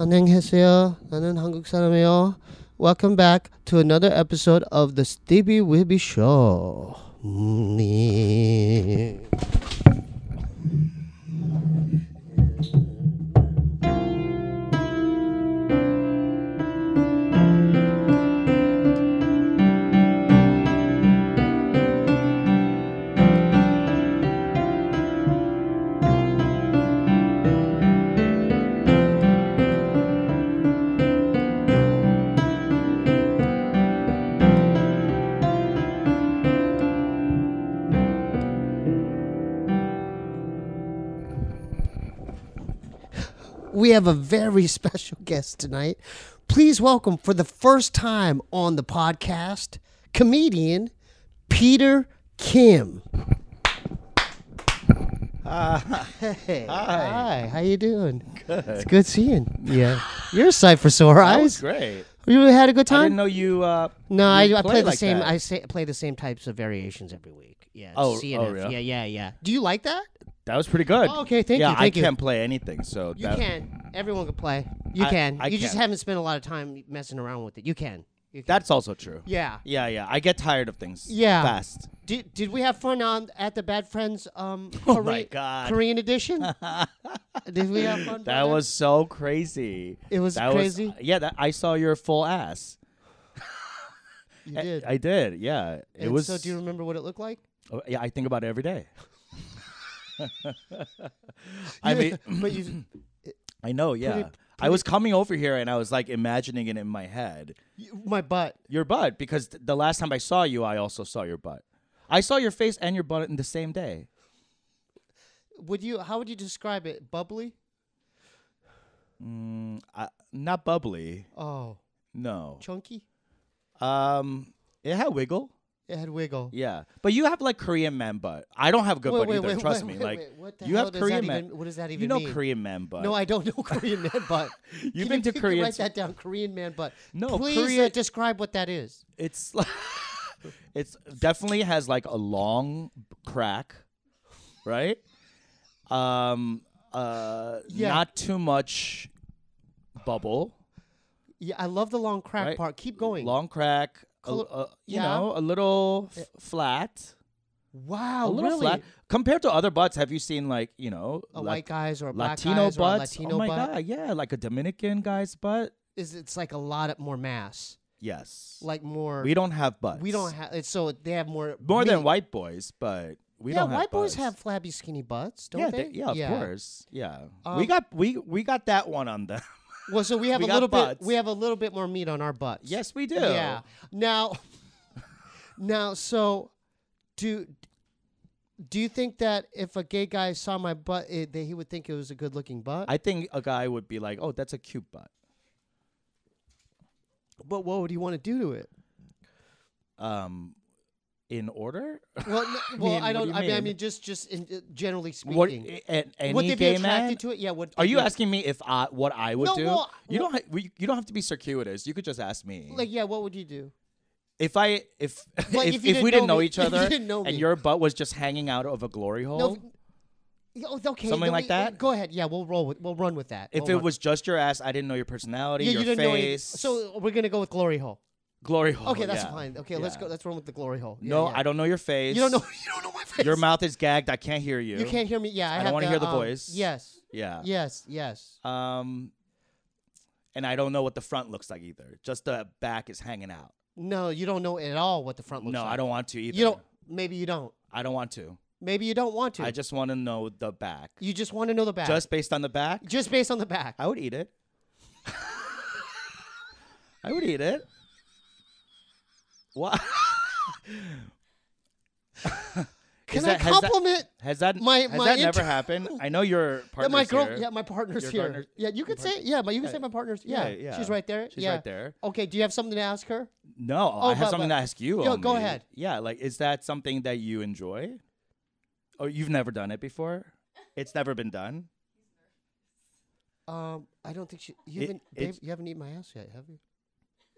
안녕하세요. 나는 한국 사람이에요. Welcome back to another episode of the Steebee Weebee Show. We have a very special guest tonight. Please welcome for the first time on the podcast, comedian Peter Kim. Hey, hi. How you doing? Good. It's good seeing. Yeah, you're a sight for sore eyes. That was great. You had a good time? I didn't know you. No, I you play the like same. that. Play the same types of variations every week. Yeah. Oh, CNF. really? Yeah. Do you like that? That was pretty good. Oh, okay, thank you. Yeah, Thank I you. can't play anything, so You can. Everyone can play. You can. I You just can. haven't spent a lot of time messing around with it. You can. You can. That's also true. Yeah. Yeah. I get tired of things. Yeah. Fast. Did we have fun on at the Bad Friends Oh my God. Korean edition? Did we have fun? That was so crazy. It was That crazy. I saw your full ass. You did. I did. Yeah. It And was. So do you remember what it looked like? Oh, yeah, I think about it every day. I mean, but you, I know. Yeah. I was coming over here and I was like imagining it in my head. my butt. Your butt, because the last time I saw you, I also saw your butt. I saw your face and your butt in the same day. How would you describe it? Bubbly? Not bubbly. Oh, No. chunky. It had wiggle. It had wiggle. Yeah, but you have like Korean man butt. I don't have good butt either. Trust me. Like what the you hell have does Korean that man. even, what does that even You know mean? Korean man butt. No, I don't know Korean man butt. You've Can been to you Korean. write that down, Korean man butt. No, please Korea- describe what that is. It's like it's definitely has like a long crack, right? Not too much bubble. Yeah, I love the long crack Right. part. Keep going. Long crack. yeah. A little flat. Wow, A little really? flat compared to other butts. Have you seen like A white guy's or a black Latino guy's or a butts? Latino Oh my butt? God, yeah, like a Dominican guy's butt. It's like a lot more mass, Yes. like more. We don't have butts. We don't have. So they have more. more than meat. white boys, but we don't have white boys butts. have flabby, skinny butts, don't Yeah, they? yeah, of course. Yeah. Um, we got that one on them. Well, so we have We a got little butts. bit. We have a little bit more meat on our butts. Yes, we do. Yeah. Now, so do you think that if a gay guy saw my butt, that he would think it was a good-looking butt? I think a guy would be like, "Oh, that's a cute butt." But what would he want to do to it? In order? Well, I what don't. do you I mean? mean, just generally speaking. What? Any would they be gay attracted man? to it? Yeah. Are you asking me if what I would No, do? well, you don't have to be circuitous. You could just ask me. Like, yeah, what would you do? If Like, if you we didn't didn't know know me- each if you other didn't know me. and your butt was just hanging out of a glory hole, Okay. Something then like that? Go ahead. Yeah, we'll run with that. if We'll it run. was just your ass, I didn't know your personality, yeah, your you didn't know face. so we're gonna go with glory hole. Glory hole. Okay, that's yeah. fine. Okay, let's Yeah. go. Let's run with the glory hole. Yeah, No, yeah. I don't know your face. You don't know. You don't know my face. Your mouth is gagged. I can't hear you. You can't hear me. Yeah, I don't want to hear the voice. Yes. Yeah. Yes. And I don't know what the front looks like either. Just the back is hanging out. No, you don't know at all what the front looks No, like. I don't want to either. You don't. Maybe you don't. I don't want to. Maybe you don't want to. I just want to know the back. You just want to know the back. Just based on the back? Just based on the back. I would eat it. I would eat it. What? Can I compliment Has that my never happened? I know your partner's my girl? here. Yeah, my partner's Your here. partner- Yeah, you could say. Yeah, but you can say my partner's. Yeah, Yeah. she's right there. She's yeah. right there. Okay. Do you have something to ask her? No, I have something to ask you. Yo, only. go ahead. Yeah, like, is that something that you enjoy? Or you've never done it before? It's never been done? I don't think you haven't eaten my ass yet, have you?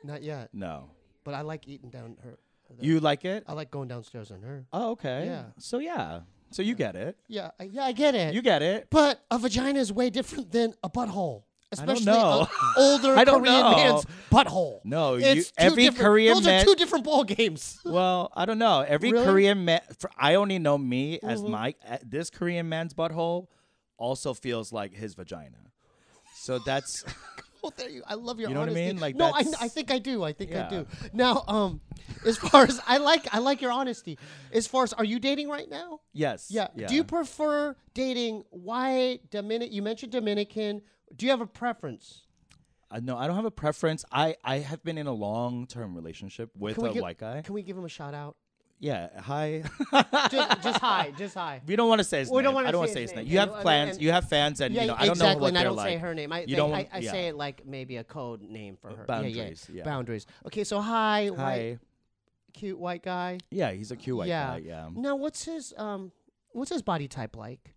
Not yet. No. But I like eating down her. You like it? I like going downstairs on her. Oh, okay. Yeah. So, yeah. So you get it. Yeah, I get it. You get it. But a vagina is way different than a butthole. Especially know. Older I don't Korean know. man's butthole. No, It's two every different- Korean those man. are two different ball games. Well, I don't know. Every Really? Korean man. I only know me as this Korean man's butthole also feels like his vagina. So that's. Well, there you. I love your You know what I honesty. mean? Like, no, I that's- think I do. I think I Yeah. do. Now, as far as I like your honesty. As far as, are you dating right now? Yes. Yeah. Do you prefer dating white, Dominican? You mentioned Dominican. Do you have a preference? No, I don't have a preference. I have been in a long-term relationship with a white guy. Can we give him a shout out? Yeah. Hi. just hi. Just hi. We don't want to say his We name. don't wanna I don't want say to say his his name. name. You have And- plans. and- You have fans, and Yeah, I don't know exactly. what And I they're don't like. say her name. I say it like maybe a code name for her. Boundaries, Yeah. yeah. Boundaries. Okay, so hi, Hi. white, cute white guy. Yeah, he's a cute white Yeah. guy. Yeah. Now, what's his body type like?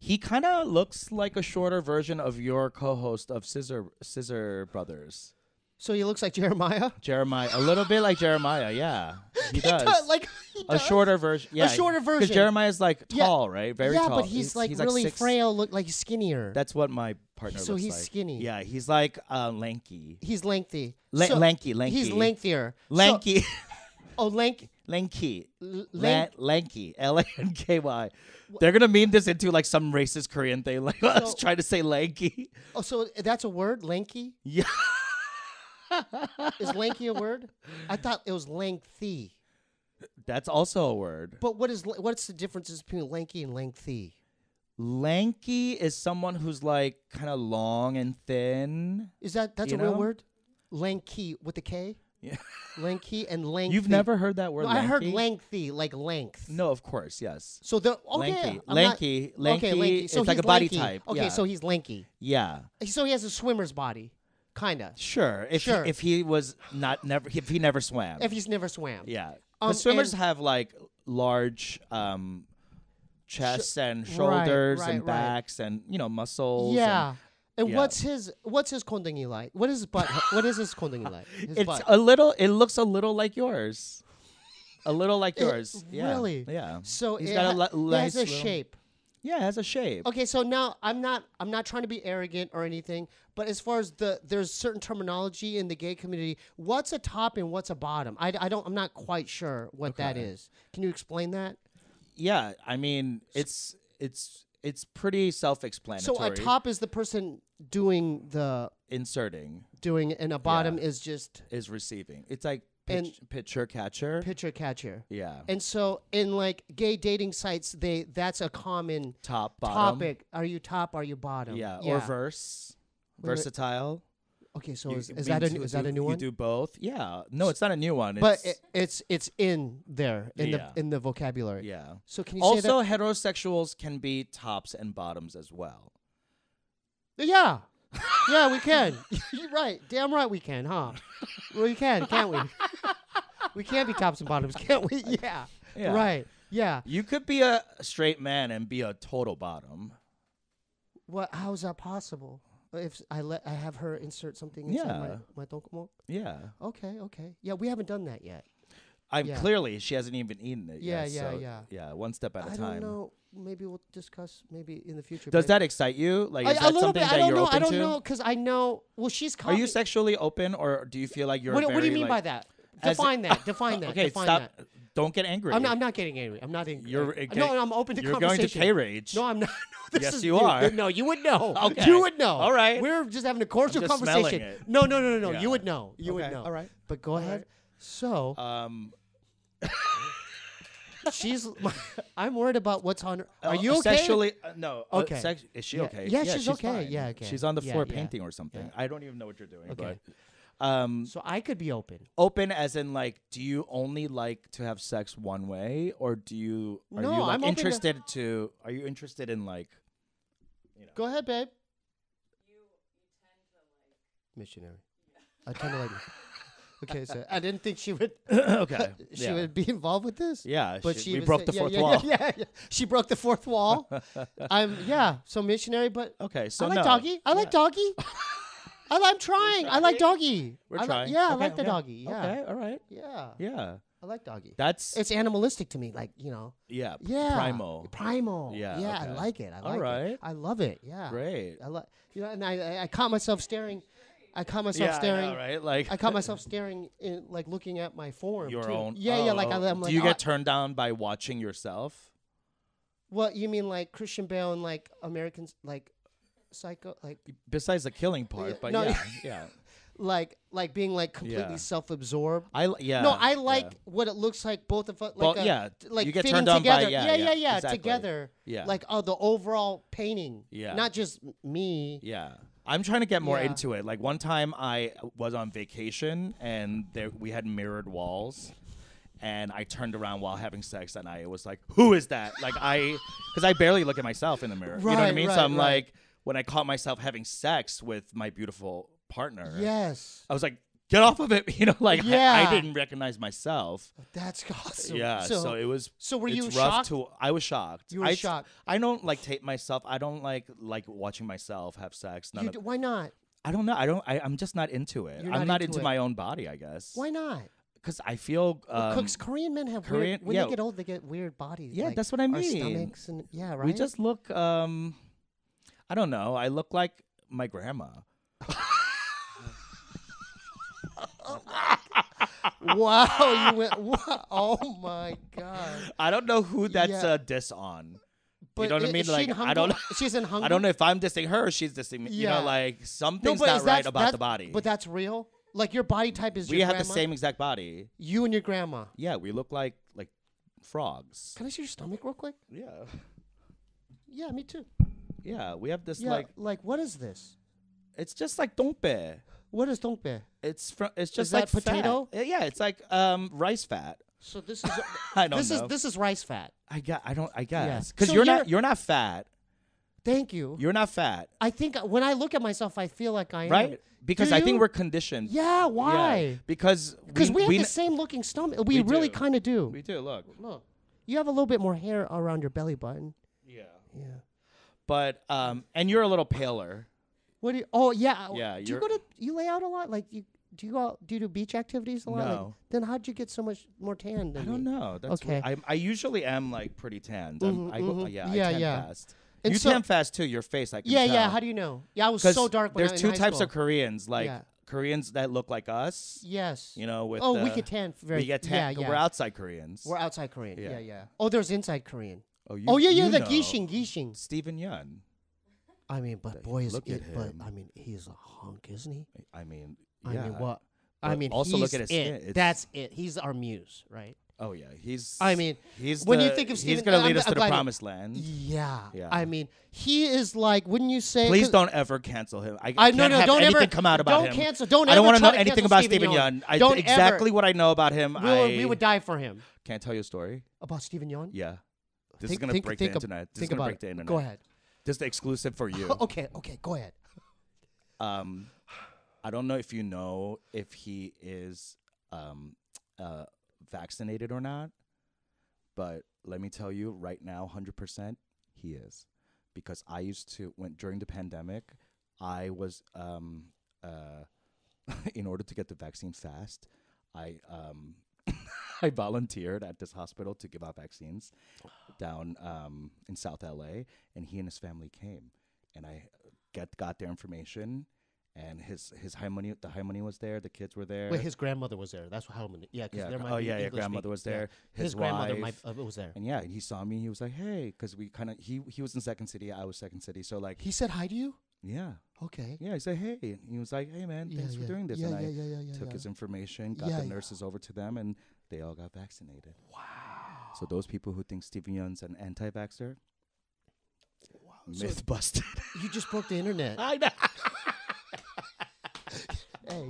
He kind of looks like a shorter version of your co-host of Scissor Brothers. So he looks like Jeremiah. Jeremiah, a little bit like Jeremiah. Yeah, he does. He A does. shorter version. Yeah, shorter Because version. Jeremiah's like Yeah. tall, right? Very yeah, tall. but he's like really six- frail. Look like he's skinnier. That's what my partner So looks he's like. skinny. Yeah, he's like lanky. He's lengthy. Lanky. He's lengthier. Lanky. Oh, lanky. Lanky. Lank. Lanky. Lanky. They're gonna meme this into like some racist Korean thing, like us trying to say lanky. Oh, so that's a word, lanky? Yeah. Is lanky a word? I thought it was lengthy. That's also a word. But what's the differences between lanky and lengthy? Lanky is someone who's like kind of long and thin. That's You a real know? word? Lanky with a K? Yeah. Lanky and lengthy. You've never heard that word? No, I heard lanky? lengthy, like length. No, of course, yes. So the Lanky. I'm not- Lanky. Okay, lanky. So it's like he's a body lanky. type. Okay, yeah. so he's lanky. Yeah. So he has a swimmer's body, kinda. Sure. If Sure. if he was not never if he never swam. If he's never swam. Yeah. Because swimmers and- have like large chests and shoulders right, and right. backs and muscles. Yeah. And yeah. what's his kondangi like? What is his butt? What is his kondangi like? His It's butt. a little. It looks a little like yours. A little like yours. Yeah. Really? Yeah. So He's it got a it nice has a little- shape. Yeah, it has a shape. Okay, so now I'm not trying to be arrogant or anything, but as far as there's certain terminology in the gay community. What's a top and what's a bottom? I'm not quite sure what that Okay. is. Can you explain that? Yeah, I mean it's pretty self-explanatory. So a top is the person doing inserting and a bottom is just is receiving. It's like And- pitcher catcher. pitcher catcher. Yeah. And so in like gay dating sites, that's a common Top bottom. topic. Are you top? Are you bottom? Yeah. Or verse. Wait, wait. Versatile. Okay, so You- is means that a you is that a do- new one? You do both. Yeah. No, it's not a new one. But It's, it's in there Yeah. in the vocabulary. yeah. So can you say Also, heterosexuals can be tops and bottoms as well. that? Yeah. Yeah, we can. You're right. Damn right we can, huh? We can, can't we? We can be tops and bottoms, can't we? Yeah. Yeah. Right. Yeah. You could be a straight man and be a total bottom. What? How is that possible? If I have her insert something inside Yeah. my tonkomo? Yeah. Okay. Yeah, we haven't done that yet. Yeah. Clearly she hasn't even eaten it Yeah, yet. yeah, so, yeah. Yeah, one step at a I time. don't know. Maybe we'll discuss maybe in the future. Does babe. that excite you? Like, is a that little something bit. that I don't you're know. open I don't to? know because I know. Well, she's. Are you sexually open, or do you feel like you're? What do you very, mean by like- that? As- Define that. Define that. Okay, define stop. that. Don't get angry. I'm not getting angry. I'm not angry. You're no, I'm open to You're going conversation. to K-rage. No, I'm not. No, this Yes, is, you dude, are. No, you would know. Okay. You would know. All right. We're just having a cordial I'm just smelling conversation. it. No. Yeah. You would know. You Okay, would know. all right. But go ahead. right. So Um. I'm worried about what's on her. Are you okay? Sexually? No. Okay. Is she Yeah. okay? Yeah, she's okay. fine. Yeah, okay. She's on the Yeah, floor yeah. painting or something. Yeah. I don't even know what you're doing. Okay. But, So I could be open. open as in like, do you only like to have sex one way, or are you No, like I'm open to- interested to? Are you interested in like? Go ahead, babe. Missionary. I tend to like. Okay, so I didn't think she would. Okay. She yeah. would be involved with this. Yeah. But we was- broke the yeah, fourth yeah, wall. Yeah. She broke the fourth wall. So missionary, but Okay. So I like no. doggy. I like Yeah. doggy. I'm trying. I like doggy. We're I trying. Yeah, I Okay, like the okay. doggy. Yeah. Okay. All right. Yeah. Yeah. I like doggy. That's it's animalistic to me, like yeah, yeah, primal. Yeah, Okay. I like it. I like All right. it. I love it. Yeah, Great. I like and I caught myself staring. I caught myself staring. I know, right? Like I caught myself staring, like looking at my form. your too. own. Yeah. Like I'm do like, you get turned down by watching yourself? What you mean, like Christian Bale and like Americans, like Psycho, like Besides the killing part, but no, yeah. like being like completely Yeah. self-absorbed. No, I like what it looks like. Both of us, like like you get fitting turned on together. by exactly. Together. Yeah. Like the overall painting. Yeah. Not just me. Yeah. I'm trying to get more Yeah. into it. Like one time I was on vacation and we had mirrored walls. And I turned around while having sex, and I was like, "Who is that?" Like because I barely look at myself in the mirror. You know what I mean? So I'm like, when I caught myself having sex with my beautiful partner, Yes. I was like, "Get off of it!" Like Yeah. I didn't recognize myself. That's awesome. Yeah. So it was. So were you it's rough shocked? I was shocked. You were shocked. I don't like tape myself. I don't like watching myself have sex. Why not? I don't know. I'm just not into it. You're I'm not not into into it. my own body, I guess. Why not? Because I feel Cooks Korean men have weird, when yeah. they get old, they get weird bodies. Yeah, like that's what I our mean. stomachs and right. We just look. I don't know. I look like my grandma. Wow, you went. Oh my god! I don't know who that's Yeah. a diss on. But You know what I is mean? she Like in I don't. She's in Hungary. I don't know if I'm dissing her or she's dissing me. You Yeah. know, like No, something's but not is right that- about that's- the body. But that's real. Like your body type is we your have grandma? the same exact body. You and your grandma. Yeah, we look like frogs. Can I see your stomach real quick? Yeah. Yeah, me too. Yeah, we have this Yeah, like what is this? it's just like dompe. What is dongbae? It's just that like fat. potato? Yeah, it's like rice fat. So this is I don't know. this is rice fat. I guess because So you're not fat. Thank you. You're not fat, I think when I look at myself, I feel like I am. right? Because Do I think you? we're conditioned. Yeah. Why? Yeah, because we have we the same looking stomach. We really do. kind of do. We do look. Look, you have a little bit more hair around your belly button. Yeah. Yeah. But and you're a little paler. What do you? Oh yeah. Yeah, Do you go to? You lay out a lot? Like you? Do you go out? Do you do beach activities a lot? Like, No. then how'd you get so much more tan than I don't me? know. That's Okay. I usually am like pretty tanned. Mhm, I go, mhm. yeah, Yeah, I tan yeah. fast. And You so- tan fast too. Your face, I can Yeah, tell. yeah. How do you know? Yeah, I was 'Cause so dark when I there's was two in high types school. of Koreans, like Yeah. Koreans that look like us. Yes. You know, with Oh, the, we get tan very. we get tan. Yeah, yeah. We're outside Koreans. We're outside Korean. Yeah. Yeah, yeah. Oh, there's inside Korean. Oh, you, Oh yeah, yeah. you The know. Gishing. Stephen Yun. I mean, but boy, is Look at but him. I mean, he's a hunk, isn't he? I mean, I yeah. mean, what? But I mean, also he's look at his skin. it. It's- That's it. He's our muse, right? Oh yeah, he's. I mean, he's when the, you think of he's Stephen- gonna lead I'm- us to I'm the glad you- promised land. Yeah. Yeah. I mean, he is like, wouldn't you say? Please 'cause- don't ever cancel him. I I can't no no have don't anything ever come out about don't him. cancel. Don't I ever don't want to try know anything cancel about Stephen Stephen Yun. Don't exactly ever. what I know about him. We would die for him. Can't tell you a story. About Stephen Yeun? Yeah, this is Think- gonna think- break think the ab- internet. This is think gonna about break it. the internet. Go ahead. This is the exclusive for you. Okay, go ahead. I don't know if you know if he is vaccinated or not, but let me tell you right now, 100% he is, because I used to during the pandemic, I was in order to get the vaccine fast, I I volunteered at this hospital to give out vaccines down in South LA, and he and his family came, and I got their information. And his Harmony, the Harmony was there. The kids were there. Wait, his grandmother was there. That's how many. Yeah, because there might be English grandmother speaking. was there. Yeah. His grandmother was there. And yeah, he saw me. He was like, "Hey," because we kind of he was in Second City. I was Second City. So like, He said hi to you. yeah, Okay. yeah. He said, "Hey," and he was like, "Hey man, thanks for doing this." Yeah, and I yeah. took his information, got Yeah, the yeah. nurses over to them, and they all got vaccinated. Wow. So those people who think Stephen Yun's an anti-vaxxer, Wow. myth busted. You just broke the internet. I know. Hey,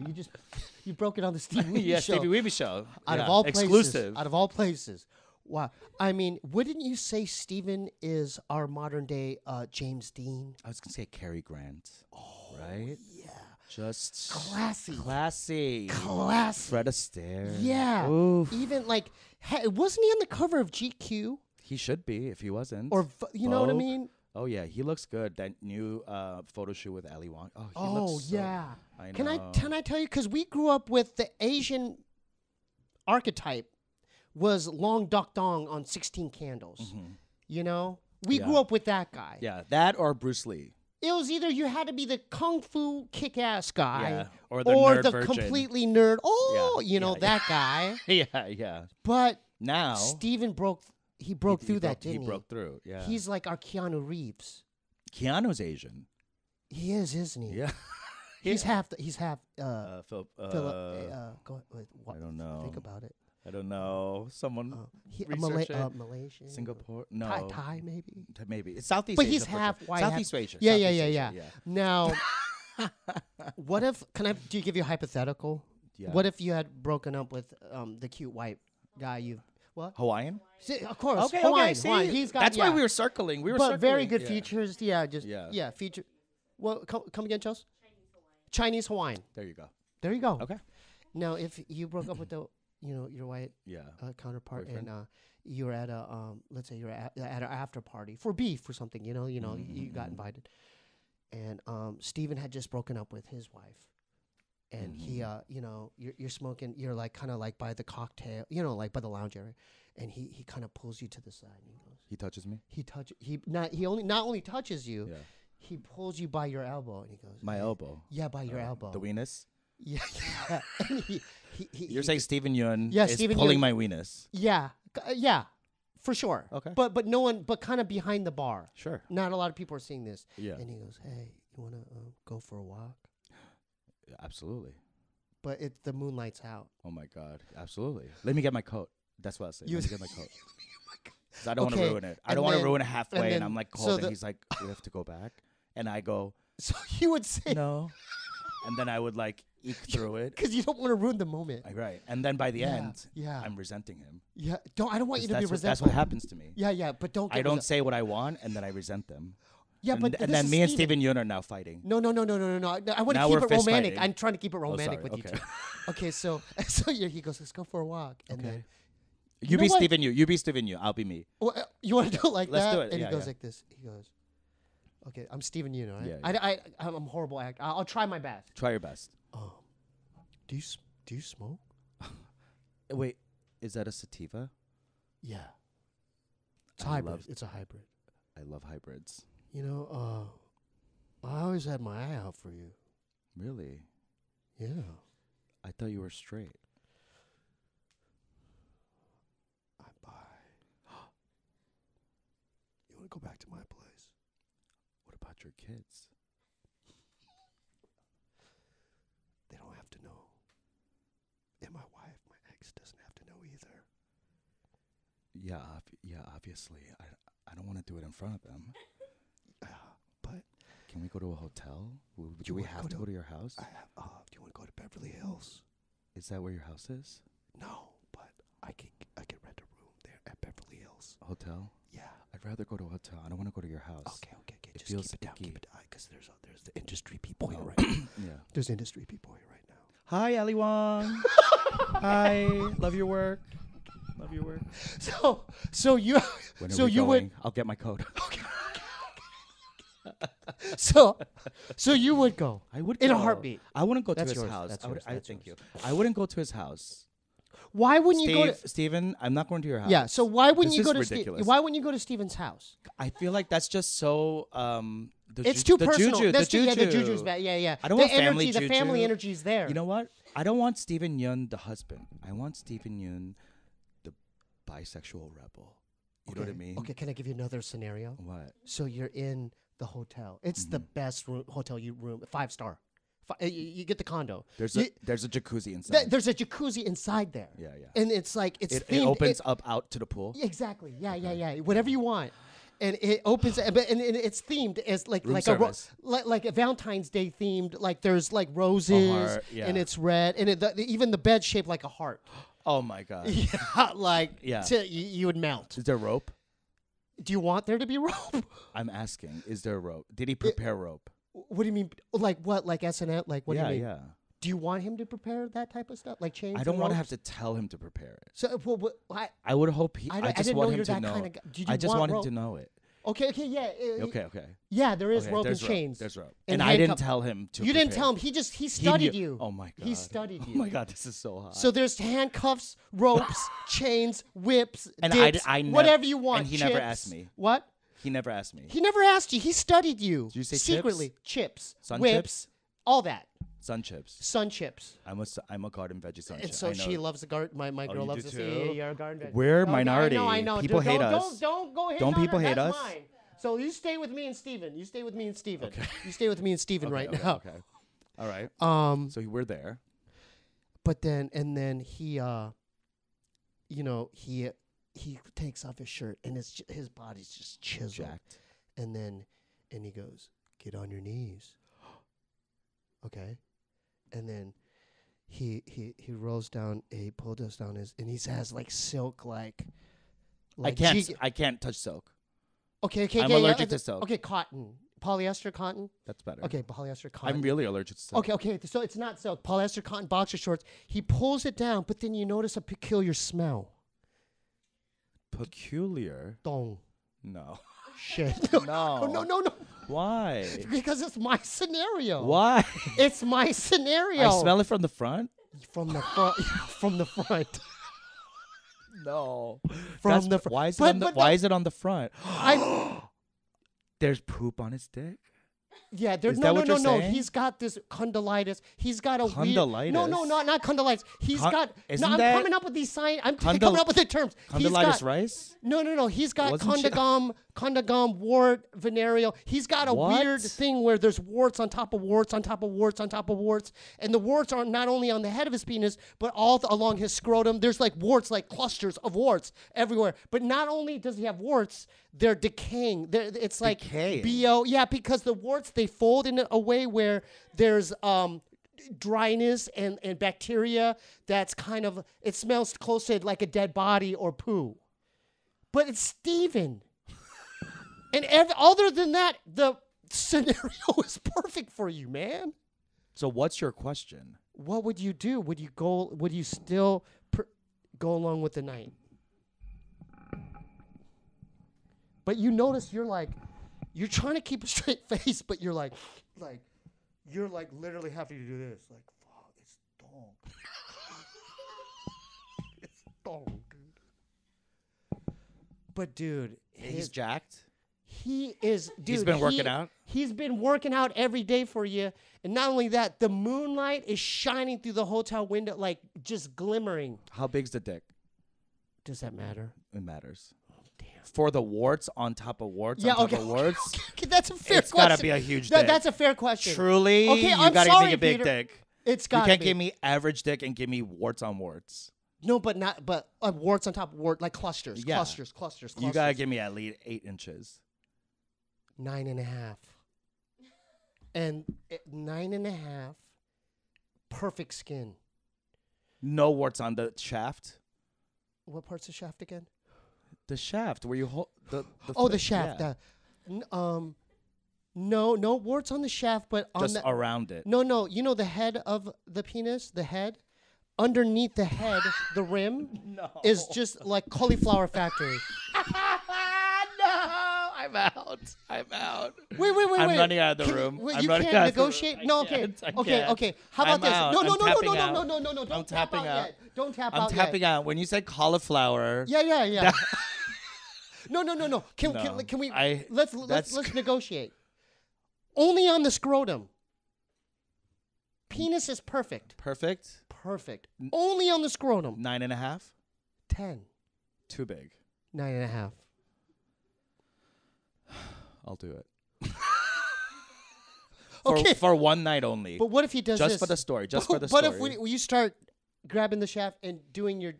you broke it on the Steebee Weebee Yeah, Show. Steebee Weebee Show. Out Yeah, of all places. exclusive. Out of all places. Wow. I mean, wouldn't you say Stephen is our modern day James Dean? I was gonna say Cary Grant. Oh, right. Yeah. Just Classy. classy. Classy. Fred Astaire. Yeah. Oof. Even like, wasn't he on the cover of GQ? He should be if he wasn't. Or you know what I Vogue? mean? Oh yeah, he looks good. That new photo shoot with Ali Wong. Oh, he Oh looks so, yeah. I know. Can I tell you? Because we grew up with the Asian archetype. was Long Dok Dong on 16 Candles. You know, we Yeah. grew up with that guy. Yeah, that or Bruce Lee. It was either you had to be the kung fu kick-ass guy, Yeah, or the nerd virgin. completely nerd. Oh, Yeah, you know yeah, that guy. Yeah. But Now Steven broke through that, didn't he? He broke through. Yeah. He's like our Keanu Reeves. Keanu's Asian. He is, isn't he? Yeah. He's half. Philip. Go, wait, what, I don't know. Think about it. I don't know. Someone Malaysian. Singapore. No. Thai maybe. Maybe it's Southeast. But Asia he's for half sure. white. Southeast Asia. Yeah, Southeast yeah. Asia, Now, what if? Do you give you a hypothetical? Yeah. What if you had broken up with the cute white guy? What? Hawaiian? See, of course. Okay, Hawaiian, see, Hawaiian. He's got. that's why we were circling. But very good yeah. features. Yeah, feature. Well, come again, Chelsea. Chinese Hawaiian. There you go. There you go. Okay. Now, if you broke up with your white counterpart, boyfriend. and you were at a let's say you're at an after party for beef or something, you got invited, and Steven had just broken up with his wife, and he you're smoking, you're like kind of like by the cocktail, like by the lounge area, and he kind of pulls you to the side and he goes, he touches me. Not only touches you. Yeah. He pulls you by your elbow and he goes, My elbow. Yeah, by your elbow. The weenus. Yeah. And You're saying Steven Yeun is Steven pulling Yeun. my weenus. Yeah, for sure. Okay. But no one, but kind of behind the bar. Sure. Not a lot of people are seeing this. Yeah. And he goes, "Hey, you want to go for a walk?" Yeah, absolutely. But the moonlight's out. Oh my God. Absolutely. Let me get my coat. That's what I say. Let me get my coat. Oh 'Cause I don't want to ruin it. I don't want to ruin it halfway, and I'm like cold, so and he's like, "We have to go back," and I go, So you would say "No," and then I would like eke through it. because you don't want to ruin the moment. Right, and then by the end, yeah. I'm resenting him. Yeah, I don't want you to be resentful. That's what happens to me. Yeah, but don't. I don't say what I want, and then I resent them. Yeah, and, but and this then is me and Steven. Steven Yeun are now fighting. No. I want to Now keep we're it fist romantic. fighting. I'm trying to keep it romantic sorry, with you okay. two. Okay, so he goes, "Let's go for a walk," and then. You know be what? Steven Yeun. You be Steven Yeun. I'll be me. Well, you want to do it like Let's that? do it. And Yeah, he goes yeah. like this. He goes, "Okay, I'm Steven Yeun, right? Yeah, I'm a horrible actor. I'll try my best." Try your best. Do you smoke? Wait, is that a sativa? Yeah. It's I hybrid. love- It's a hybrid. I love hybrids. I always had my eye out for you. Really? Yeah. I thought you were straight. I'm bi. You want to go back to my place? What about your kids? They don't have to know. And my wife, my ex, doesn't have to know either. Yeah, obviously. I don't want to do it in front of them. But Can we go to a hotel? Do we have to go to your house? do you want to go to Beverly Hills? Is that where your house is? No, but I could rent a room there at Beverly Hills. A hotel? Yeah. I'd rather go to a hotel. I don't want to go to your house. Okay. It Just feels keep it down. icky. Keep it down. Because there's the industry people here right now. Yeah. There's industry people here right now. Hi, Ali Wong. Hi. Love your work. Love your work. So you When are so we you going? would I'll get my coat. so you would go. I would in a go. heartbeat. I wouldn't go That's to his yours. house. That's I would, yours. I That's thank yours. you. I wouldn't go to his house. Why wouldn't you go to Steven, I'm not going to your house. Yeah, so why wouldn't This you go is to ridiculous. Why wouldn't you go to Steven's house? I feel like that's just so It's too personal. Juju, That's the too, juju. the juju's bad. Yeah. I don't the want energy, family the family juju. energy's there. You know what? I don't want Steven Yeun the husband. I want Steven Yeun the bisexual rebel. You know what I mean? Okay, can I give you another scenario? What? So you're in the hotel. It's the best hotel room, 5-star. You get the condo. There's a jacuzzi inside. There's a jacuzzi inside there. Yeah. And it's like It themed. opens up out to the pool. Exactly. Yeah. Whatever you want. And it opens, and it's themed as like Room a service. like a Valentine's Day themed. Like there's like roses, heart, yeah. and it's red, and even the bed's shaped like a heart. Oh my god. Yeah, like Yeah. You would melt. Is there rope? Do you want there to be rope? I'm asking. Is there rope? Did he prepare rope? What do you mean? Like what? Like SNL? Like what do you mean? Yeah. Do you want him to prepare that type of stuff? Like chains? I don't and want to ropes? have to tell him to prepare it. So I would hope he. I I just didn't want know him you're to that know. kind of guy. Did you I just want want him rope? to know it. Okay, yeah. Okay. Yeah, there is Okay, rope and there's chains. There's rope. And And I didn't handcuff- tell him to. You didn't prepare. tell him. He studied knew- you. Oh my god. He studied you. Oh my god, this is so hot. So there's handcuffs, ropes, chains, whips, And dips, I nev- whatever you want. and he never chips. asked me. What? He never asked me. He never asked you. He studied you. Did you say secretly? Chips, Sun whips, chips? all that. Sun chips. Sun chips. I'm a garden veggie sun And chip. so I know. she loves the garden. My girl you loves do this. too? Yeah, you're a garden veggie. We're Okay, minority. I know. People hate don't, us. Don't go hate Don't on people her. hate That's us? Mine. So you stay with me and Steven. You stay with me and Steven. Okay. You stay with me and Steven Okay, right okay, now. Okay. All right. So we're there. But then he he takes off his shirt and his body's just chiseled. Jacked. And he goes, "Get on your knees." Okay. And then he rolls down, he pulls us down and he has like silk like I can't touch silk. Okay, I'm allergic to silk. Okay, cotton. Polyester cotton? That's better. Okay, polyester cotton. I'm really allergic to silk. Okay, so it's not silk. Polyester cotton boxer shorts. He pulls it down, but then you notice a peculiar smell. Peculiar? Dong. No. Shit. No. No. Why? Because it's my scenario. Why? It's my scenario. I smell it from the front? From the front. From the front. No. From the front. Why is it on the why is it on the front? I There's poop on his dick? Yeah, there's Is that what you're no. saying? He's got this condylitis. He's got a Condylitis? weird. No, not condylitis. He's got. isn't I'm that coming up with these signs. I'm coming up with the terms. He's Condylitis got, rice? No. He's got Wasn't condygom, wart, venereal. He's got a What? weird thing where there's warts on top of warts on top of warts on top of warts, and the warts are not only on the head of his penis but all along his scrotum. There's like warts, like clusters of warts everywhere. But not only does he have warts, they're decaying. It's like Decaying? BO. Yeah, because the warts, they fold in a way where there's dryness and bacteria that's kind of, it smells close to like a dead body or poo. But it's Steven. And other than that, the scenario is perfect for you, man. So what's your question? What would you do? Would you still go along with the night? But you notice you're trying to keep a straight face, but you're literally having to do this. Like, fuck, it's dong. It's dong, dude. But dude, He's jacked? he is, dude. He's been working out? He's been working out every day for you. And not only that, the moonlight is shining through the hotel window, like just glimmering. How big's the dick? Does that matter? It matters. Damn. For the warts on top of warts Yeah, on top okay. of warts? Okay, that's a fair It's question. gotta be a huge dick. That's a fair question. Truly? Okay, you I'm gotta sorry, give me a big Peter. dick. It's You got can't give me average dick and give me warts on warts. No, but warts on top of warts, like clusters, Yeah. clusters. You gotta give me at least 8 inches. 9.5. And 9.5, perfect skin. No warts on the shaft. What part's the shaft again? The shaft where you hold the shaft. yeah. No warts on the shaft, but on Just the around it. No. You know the head of the penis, the head. Underneath the head, the rim is just like cauliflower factory. No, I'm out. Wait. I'm running out of the room. Wait, I'm you running can't out of the negotiate? room. No, I can't. okay. How about I'm this? out. No. I'm tapping out. Don't I'm tap tapping out out. yet. Don't tap I'm out tapping yet. out. When you said cauliflower. Yeah. No. Can we? Let's negotiate. Only on the scrotum. Penis is perfect. Perfect. Only on the scrotum. 9.5. 10. Too big. 9.5. I'll do it. Okay. For one night only. But what if he does just this? for the story. But if you start grabbing the shaft and doing your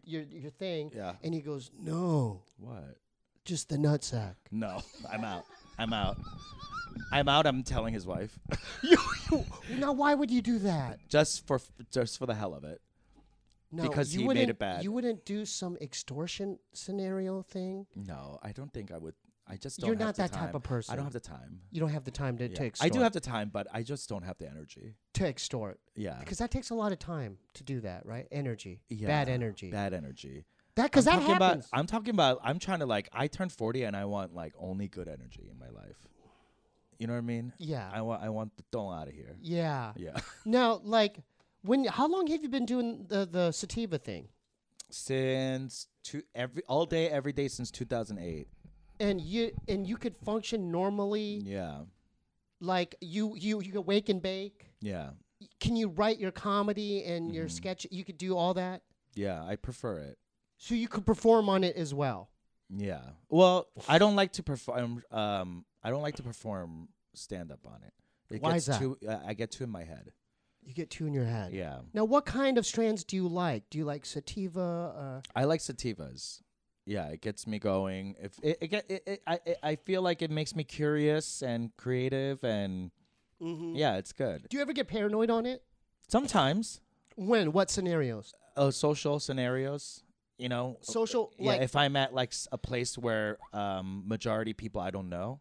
thing, Yeah. and he goes, no, What? just the nutsack. No, I'm out. I'm telling his wife. Now, why would you do that? just for the hell of it. No, Because you he made it bad. You wouldn't do some extortion scenario thing? No, I don't think I would. I just You're don't have not the that time. type of person. I don't have the time. You don't have the time to Yeah. extort. I do have the time, but I just don't have the energy. To extort. Yeah. Because that takes a lot of time to do that, right? Energy. Yeah. Bad energy. Bad energy. Because that happens. I'm talking about. I'm trying to like. I turned 40 and I want like only good energy in my life. You know what I mean? Yeah. I want the throw out of here. Yeah. Yeah. Now, like, how long have you been doing the sativa thing? Since all day, every day since 2008. And you could function normally. Yeah. Like you could wake and bake. Yeah. Can you write your comedy and your sketch? You could do all that. Yeah, I prefer it. So you could perform on it as well. Yeah. Well, I don't like to perform. I don't like to perform stand up on it. Why is that? I get too in my head. You get two in your head. Yeah. Now, what kind of strands do you like? Do you like sativa? I like sativas. Yeah, it gets me going. I feel like it makes me curious and creative, and yeah, it's good. Do you ever get paranoid on it? Sometimes. When? What scenarios? Social scenarios. You know, social. Yeah, like, if I'm at like a place where majority people I don't know,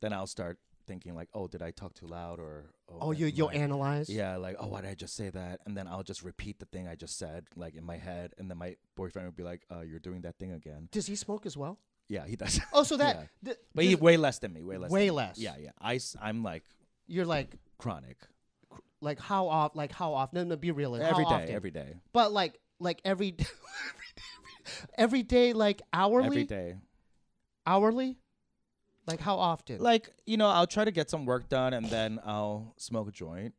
then I'll start thinking like, oh, did I talk too loud, or you'll analyze. Yeah, like, oh, why did I just say that? And then I'll just repeat the thing I just said like in my head, and then my boyfriend would be like, you're doing that thing again. Does he smoke as well? Yeah, he does. Oh, so that. Yeah. But he way less than me. Way less. Yeah. I'm like. You're like chronic. Like how often? Like how often? No, be real. Every day. But like every every day, like hourly. Every day. Hourly. Like how often? Like, you know, I'll try to get some work done, and then I'll smoke a joint,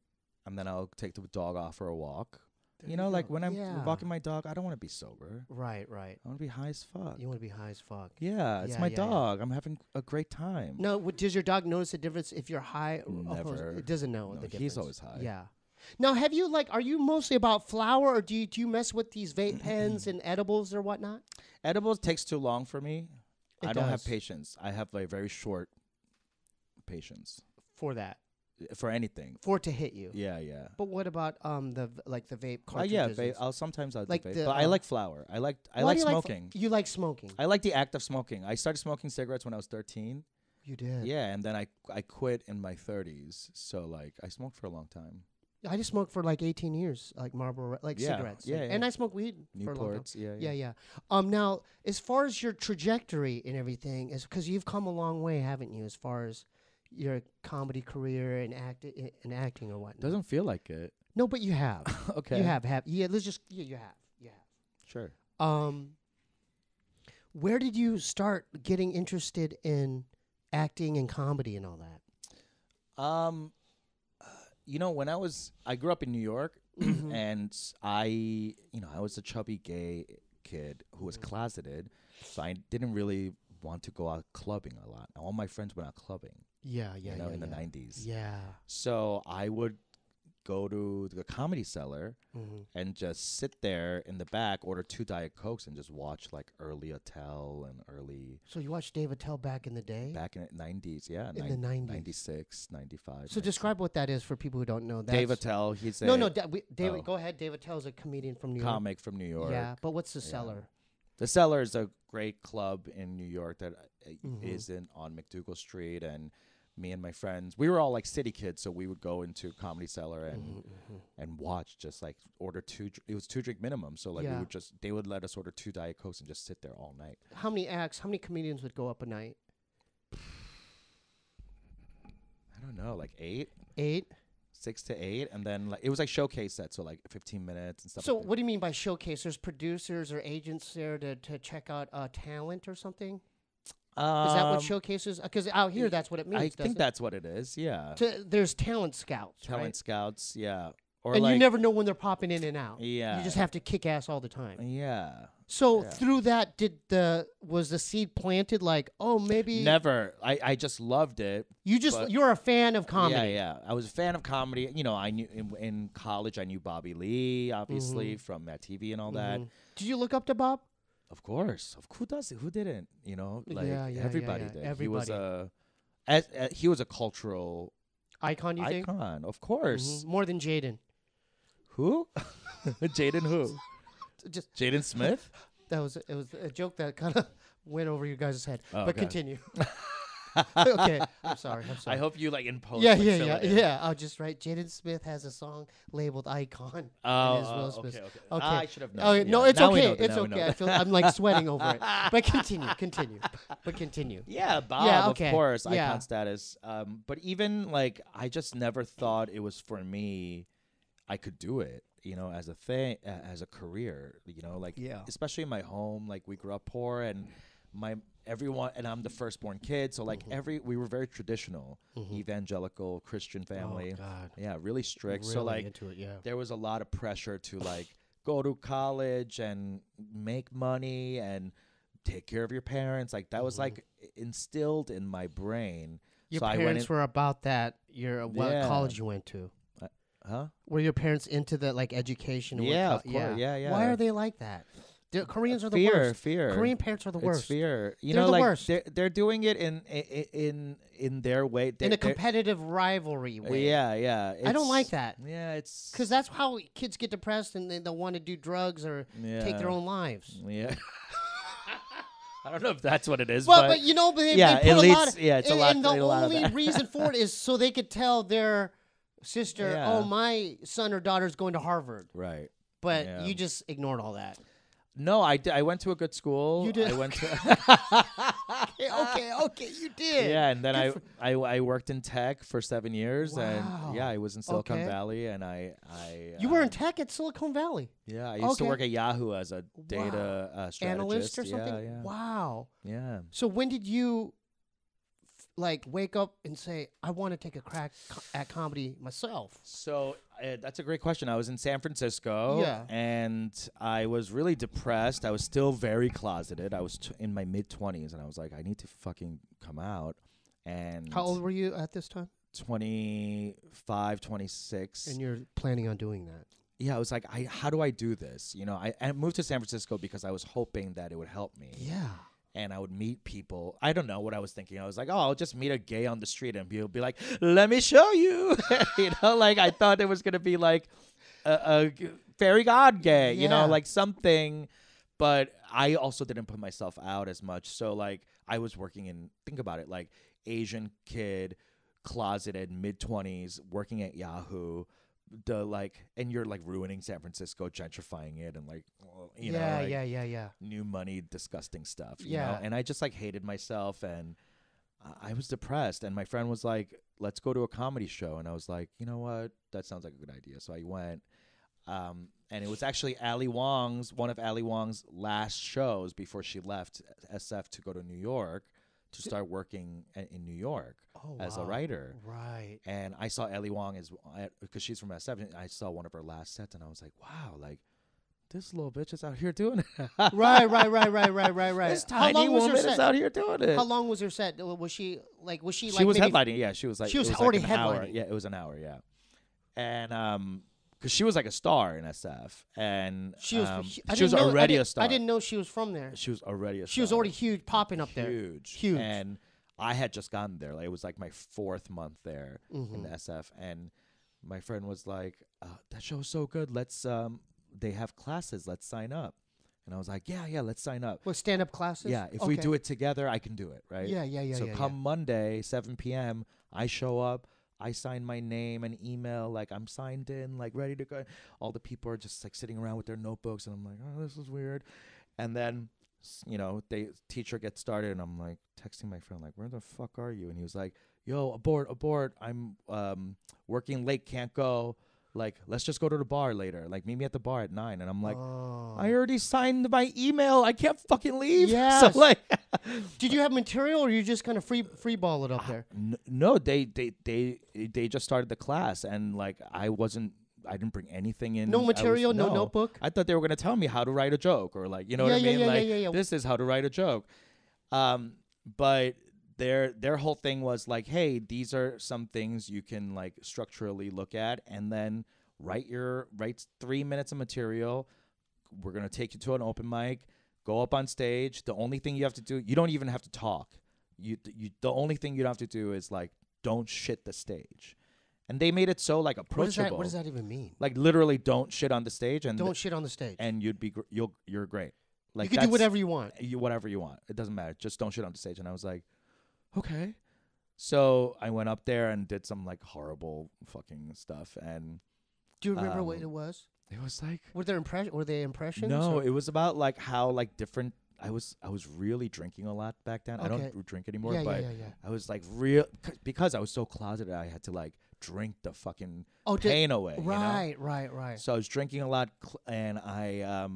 and then I'll take the dog off for a walk. You know, like when I'm walking my dog, I don't want to be sober. Right. I want to be high as fuck. You want to be high as fuck. Yeah, it's my dog. I'm having a great time. No, does your dog notice the difference if you're high? Never. It doesn't know the difference. He's always high. Yeah. Now, are you mostly about flower, or do you mess with these vape pens and edibles or whatnot? Edibles takes too long for me. I don't have does. patience. I have a very short patience. For that. For anything. For it to hit you. Yeah. But what about the vape cartridges? Yeah, vape. Sometimes I'll like do vape. the, But I like flower. I like smoking. You like smoking? I like the act of smoking. I started smoking cigarettes when I was 13. You did? Yeah, and then I quit in my 30s. So like I smoked for a long time. I just smoked for like 18 years, like Marlboro, cigarettes. Yeah. And I smoked weed for a long time. Newports, Yeah. Now, as far as your trajectory and everything, is because you've come a long way, haven't you? As far as your comedy career and acting or whatnot. Doesn't feel like it. No, but you have. Okay. You have. Yeah, you have. Sure. Where did you start getting interested in acting and comedy and all that? You know, when I grew up in New York, and I was a chubby gay kid who was closeted, so I didn't really want to go out clubbing a lot. All my friends went out clubbing. Yeah. In the 90s. Yeah. So I would go to the Comedy Cellar and just sit there in the back, order 2 Diet Cokes, and just watch like early Attell and early. So you watched Dave Attell back in the day? Back in the 90s, yeah. In the 90s. 96, 95. So 96. describe what that is for people who don't know. Dave Attell, he's a... David, go ahead. Dave Attell is a comedian from New York. Comic from New York. Yeah, but what's the Cellar? The Cellar is a great club in New York that is on McDougal Street, and me and my friends, we were all like city kids, so we would go into Comedy Cellar and watch, just like order it was 2-drink minimum, so like they would let us order 2 Diet Cokes and just sit there all night. How many comedians would go up a night? I don't know, like 8? 6 to 8, and then like it was like showcase sets, so like 15 minutes and stuff. So like what do you mean by showcase? There's producers or agents there to check out talent or something? Is that what showcases? Because out here, that's what it means. I think that's what it is. Yeah. There's talent scouts. Talent scouts. Yeah. Or and like, you never know when they're popping in and out. Yeah. You just have to kick ass all the time. Yeah. So through that, was the seed planted? Like, oh, maybe never. I just loved it. You're a fan of comedy. Yeah. I was a fan of comedy. You know, I knew in college I knew Bobby Lee, obviously from Matt TV and all that. Did you look up to Bob? Of course. Who does it? Who didn't? You know, like everybody did. Everybody. He was a cultural icon. You think? Icon, of course. More than Jaden. Who? Jaden who? Just Jaden Smith? It was a joke that kind of went over your guys' head. Oh, but okay. continue. Okay, I'm sorry. I hope you like in post. Yeah, like, yeah, fill yeah, it in. yeah. I'll just write. Jaden Smith has a song labeled "Icon." Oh, and his Will Smith. okay. Okay. I should have known. Oh Yeah. no, it's Now we okay. know that, It's now we know okay. I that. feel I'm like sweating over it. But continue. Yeah, Bob, Yeah, okay. of course, Yeah. icon status. But even like, I just never thought it was for me. I could do it, as a thing, as a career, like, Yeah. especially in my home. Like, we grew up poor, and everyone, and I'm the firstborn kid, so like we were very traditional, evangelical Christian family. Oh God. Yeah, really strict. Really So like, into it. Yeah. there was a lot of pressure to like go to college and make money and take care of your parents. Like, that was like instilled in my brain. Your So I went parents in, were about that. What Yeah. college you went to? huh? Were your parents into the like education? and what Yeah, of course. Yeah. Why are they like that? The Koreans are the Fear, worst. fear. Korean parents are the worst. It's fear. They're the like worst. they're doing it in their way. In They're- a competitive rivalry way. Yeah. I don't It's- like that. Yeah, it's Because that's how kids get depressed and they'll want to do drugs or take their own lives. Yeah. I don't know if that's what it is, Well, but but they yeah, put it a lot leads. of, Yeah, it's a lot. and the a lot of only that. reason for it is so they could tell their sister, Yeah. oh, my son or daughter's going to Harvard. Right. But Yeah. you just ignored all that. No, I went to a good school. You did? I went to. Okay, you did. Yeah, and then Good I worked in tech for 7 years, Wow. and yeah, I was in Silicon Okay. Valley, and I You were in tech at Silicon Valley. yeah, I used to Okay. work at Yahoo as a data strategist. Analyst or something? Yeah. Wow. Yeah. So when did you like wake up and say, I want to take a crack at comedy myself? So that's a great question. I was in San Francisco, Yeah. and I was really depressed. I was still very closeted. I was in my mid-20s, and I was like, I need to fucking come out. And How old were you at this time? 25, 26. And you're planning on doing that. Yeah, I was like, how do I do this? I moved to San Francisco because I was hoping that it would help me. Yeah. And I would meet people. I don't know what I was thinking. I was like, oh, I'll just meet a gay on the street and he'll be like, let me show you. Like I thought it was going to be like a fairy god gay, Yeah. like something. But I also didn't put myself out as much. So like I was working think about it, like Asian kid, closeted, mid-20s, working at Yahoo. And you're like ruining San Francisco, gentrifying it, and like, Yeah. new money, disgusting stuff. You Yeah. know? And I just like hated myself, and I was depressed. And my friend was like, "Let's go to a comedy show," and I was like, "You know what? That sounds like a good idea." So I went, and it was actually one of Ali Wong's last shows before she left SF to go to New York to start working in New York as a writer. Right. And I saw Ellie Wong because she's from SF. And I saw one of her last sets, and I was like, "Wow, like this little bitch is out here doing it." Right. This How tiny long was her woman is set? out here doing it. How long was her set? Was she like She was maybe headlining. Yeah, she was like She was it already like an hour. headlining. Yeah, it was an hour. Yeah, and because she was like a star in SF, and She was. she was already a star. I didn't know she was from there. She was already a star. She was already huge, popping up there. Huge. And I had just gotten there. Like, it was like my 4th month there in SF, and my friend was like, "That show's so good. Let's they have classes. Let's sign up." And I was like, "Yeah, let's sign up." What, stand-up classes? Yeah, if we do it together, I can do it, right? Yeah. So come Monday, 7 p.m., I show up. I sign my name and email, like I'm signed in, like ready to go. All the people are just like sitting around with their notebooks, and I'm like, "Oh, this is weird." And then, teacher gets started, and I'm like texting my friend, like, "Where the fuck are you?" And he was like, "Yo, abort. I'm working late, can't go. Like, let's just go to the bar later. Like, meet me at the bar at 9. And I'm like, I already signed my email. I can't fucking leave. Yes. So like, did you have material, or you just kind of free ball it up there? no, they just started the class, and like I didn't bring anything in. No material, no notebook? I thought they were gonna tell me how to write a joke, or like, you know what I mean? Yeah. This is how to write a joke. But their whole thing was like, hey, these are some things you can like structurally look at, and then write 3 minutes of material. We're gonna take you to an open mic, go up on stage. The only thing you have to do, you don't even have to talk. The only thing you have to do is like, don't shit the stage. And they made it so like approachable. What does that even mean? Like literally, don't shit on the stage, and Don't shit on the stage. and you're great. Like, you can do whatever you want. Whatever you want. It doesn't matter. Just don't shit on the stage. And I was like, okay. So I went up there and did some like horrible fucking stuff, and Do you remember what it was? it was like Were they impressions? no, or- it was about like how like different. I was really drinking a lot back then. I Okay. don't drink anymore, Yeah, but yeah. I was like real because I was so closeted. I had to like drink the fucking pain away. You know? Right. So I was drinking a lot, and I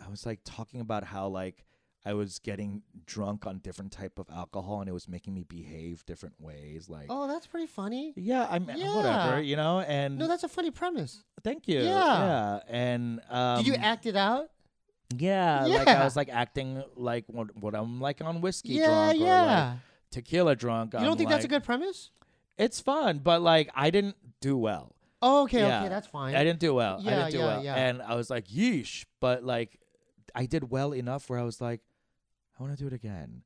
was like talking about how like I was getting drunk on different type of alcohol, and it was making me behave different ways. Like, Oh, that's pretty funny. yeah, Yeah. whatever, you know. And No, that's a funny premise. thank you. Yeah. And Did you act it out? Yeah, like I Yeah. was like acting like what I'm like on whiskey Yeah, drunk or yeah. like tequila drunk. You don't think that's a good premise? It's fun, but like I didn't do well. Oh, okay, Yeah. okay, that's fine. I didn't do well. I Yeah, didn't do yeah, well. yeah. And I was like, yeesh. But like I did well enough where I was like, I want to do it again.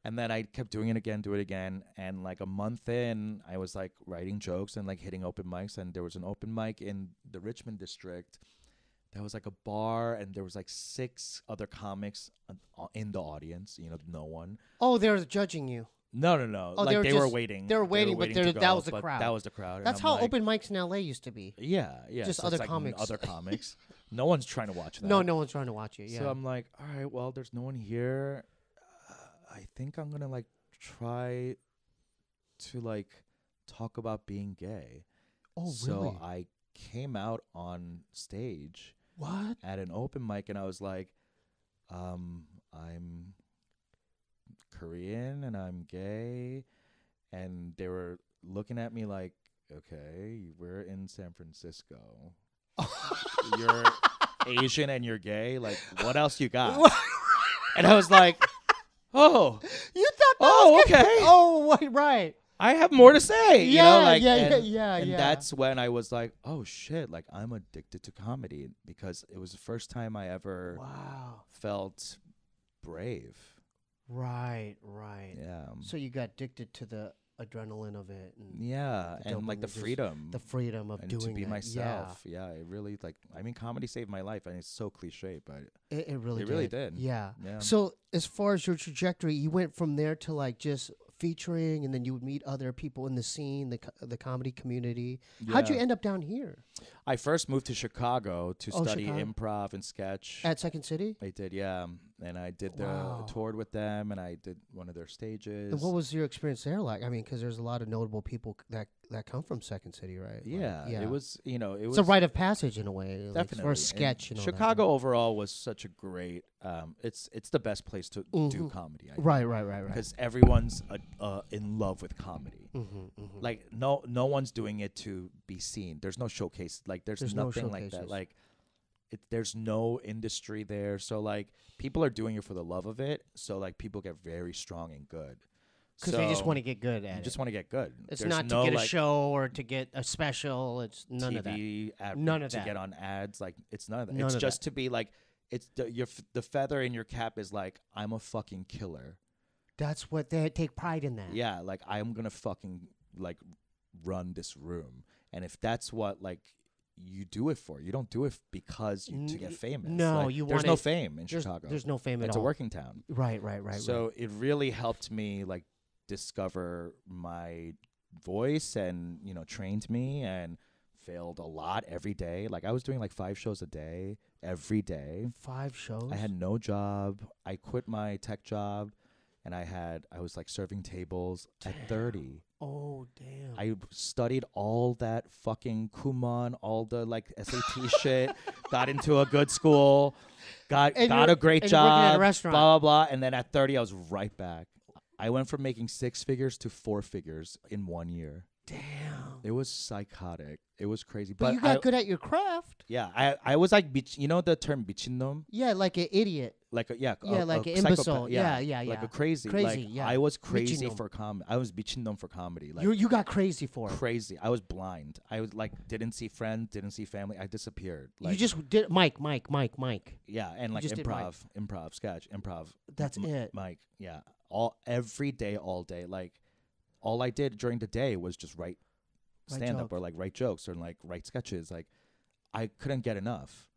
And then I kept doing it again, do it again. And like a month in, I was like writing jokes and like hitting open mics. And there was an open mic in the Richmond district. There was like a bar, and there was like 6 other comics in the audience. You know, no one. Oh, they're judging you. No. Oh, like they were just- waiting. they were waiting, but to that go, was the but crowd. That was the crowd. That's and I'm how like, open mics in LA used to be. Yeah. Just so other it's like comics. Other comics. No one's trying to watch that. No one's trying to watch you. Yeah. So I'm like, all right, well, there's no one here. I think I'm gonna like try to like talk about being gay. Oh, so really? I came out on stage What? at an open mic, and I was like, I'm Korean and I'm gay, and they were looking at me like, okay, we're in San Francisco. You're Asian and you're gay. Like, what else you got? And I was like, oh, You thought that Oh, was good? okay. Oh, right. I have more to say. You know, Yeah, like, yeah, and, yeah, and yeah. that's when I was like, oh shit, like I'm addicted to comedy, because it was the first time I ever Wow. felt brave. Right. Yeah. So you got addicted to the adrenaline of it. And Yeah, the and like the dopamine, just freedom. the freedom of and doing to be that. myself. Yeah, it really like. I mean, comedy saved my life, and it's so cliche, but Yeah, it really It did. really did. Yeah. yeah. So as far as your trajectory, you went from there to like just featuring, and then you would meet other people in the scene, the comedy community. How'd you Yeah. end up down here I first moved to Chicago to Oh, study Chicago. improv and sketch. at Second City? I did, yeah, and I did the Wow. toured with them, and I did one of their stages. And what was your experience there like? I mean, because there's a lot of notable people that come from Second City, right? Like, Yeah, it was. It It's was a rite of passage in a way, like, definitely for a and sketch. And all that. Chicago overall was such a great. It's the best place to do Mhm. comedy. I Right. Because everyone's in love with comedy. Mm-hmm. Like no one's doing it to be seen. There's no showcase. Like there's no nothing like that. showcases. Like there's no industry there. So like people are doing it for the love of it. So like people get very strong and good. Because they just want to get good at You it. just want to get good. It's There's not no, to get a like, show or to get a special. It's none of that. TV None of to that. get on ads. Like it's none of that. None it's of just to be like it's the feather in your cap is like I'm a fucking killer. That's what they take pride in that. Yeah, like I'm gonna fucking like run this room, and if that's what like you do it for, you don't do it because to get famous. No, Like, you there's want no it- fame in There's, Chicago. there's no fame at it's all. a working town. Right. So it really helped me like discover my voice, and trained me, and failed a lot every day. Like I was doing like 5 shows a day every day. 5 shows. I had no job. I quit my tech job, and I was like serving tables at 30. Oh damn. I studied all that fucking Kumon, all the like SAT shit, got into a good school, got a great and you're working at a job, restaurant. blah, blah, blah. And then at 30, I was right back. I went from making 6 figures to 4 figures in 1 year. Damn. It was psychotic. It was crazy. But you got good at your craft. Yeah, I was like, you know the term michinom? Yeah, like an idiot. Like Yeah, like an psychopath. imbecile. Yeah. Like a crazy. Crazy, Like, yeah. I was crazy Michinom. for comedy. I was michinom for comedy. Like You got crazy for it. crazy. I was blind. I was like didn't see friends, didn't see family. I disappeared. Like, You just did Mike. yeah, and like just did improv, sketch, improv. That's it. Mike, yeah, every day, all day. Like all I did during the day was just write stand up jokes. or like write jokes or like write sketches. Like I couldn't get enough.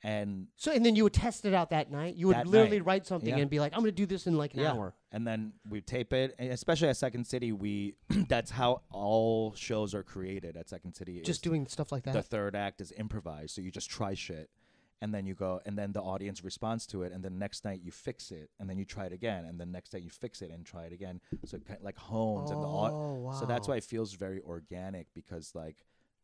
And and then you would test it out that night. You would That literally night. write something Yeah. and be like, I'm going to do this in like an hour. And then we tape it, and especially at Second City, we that's how all shows are created at Second City. Just doing stuff like that. The third act is improvised, so you just try shit, and then you go, and then the audience responds to it, and then next night you fix it, and then you try it again, and then next night you fix it and try it again. So it like hones, and wow. so that's why it feels very organic, because like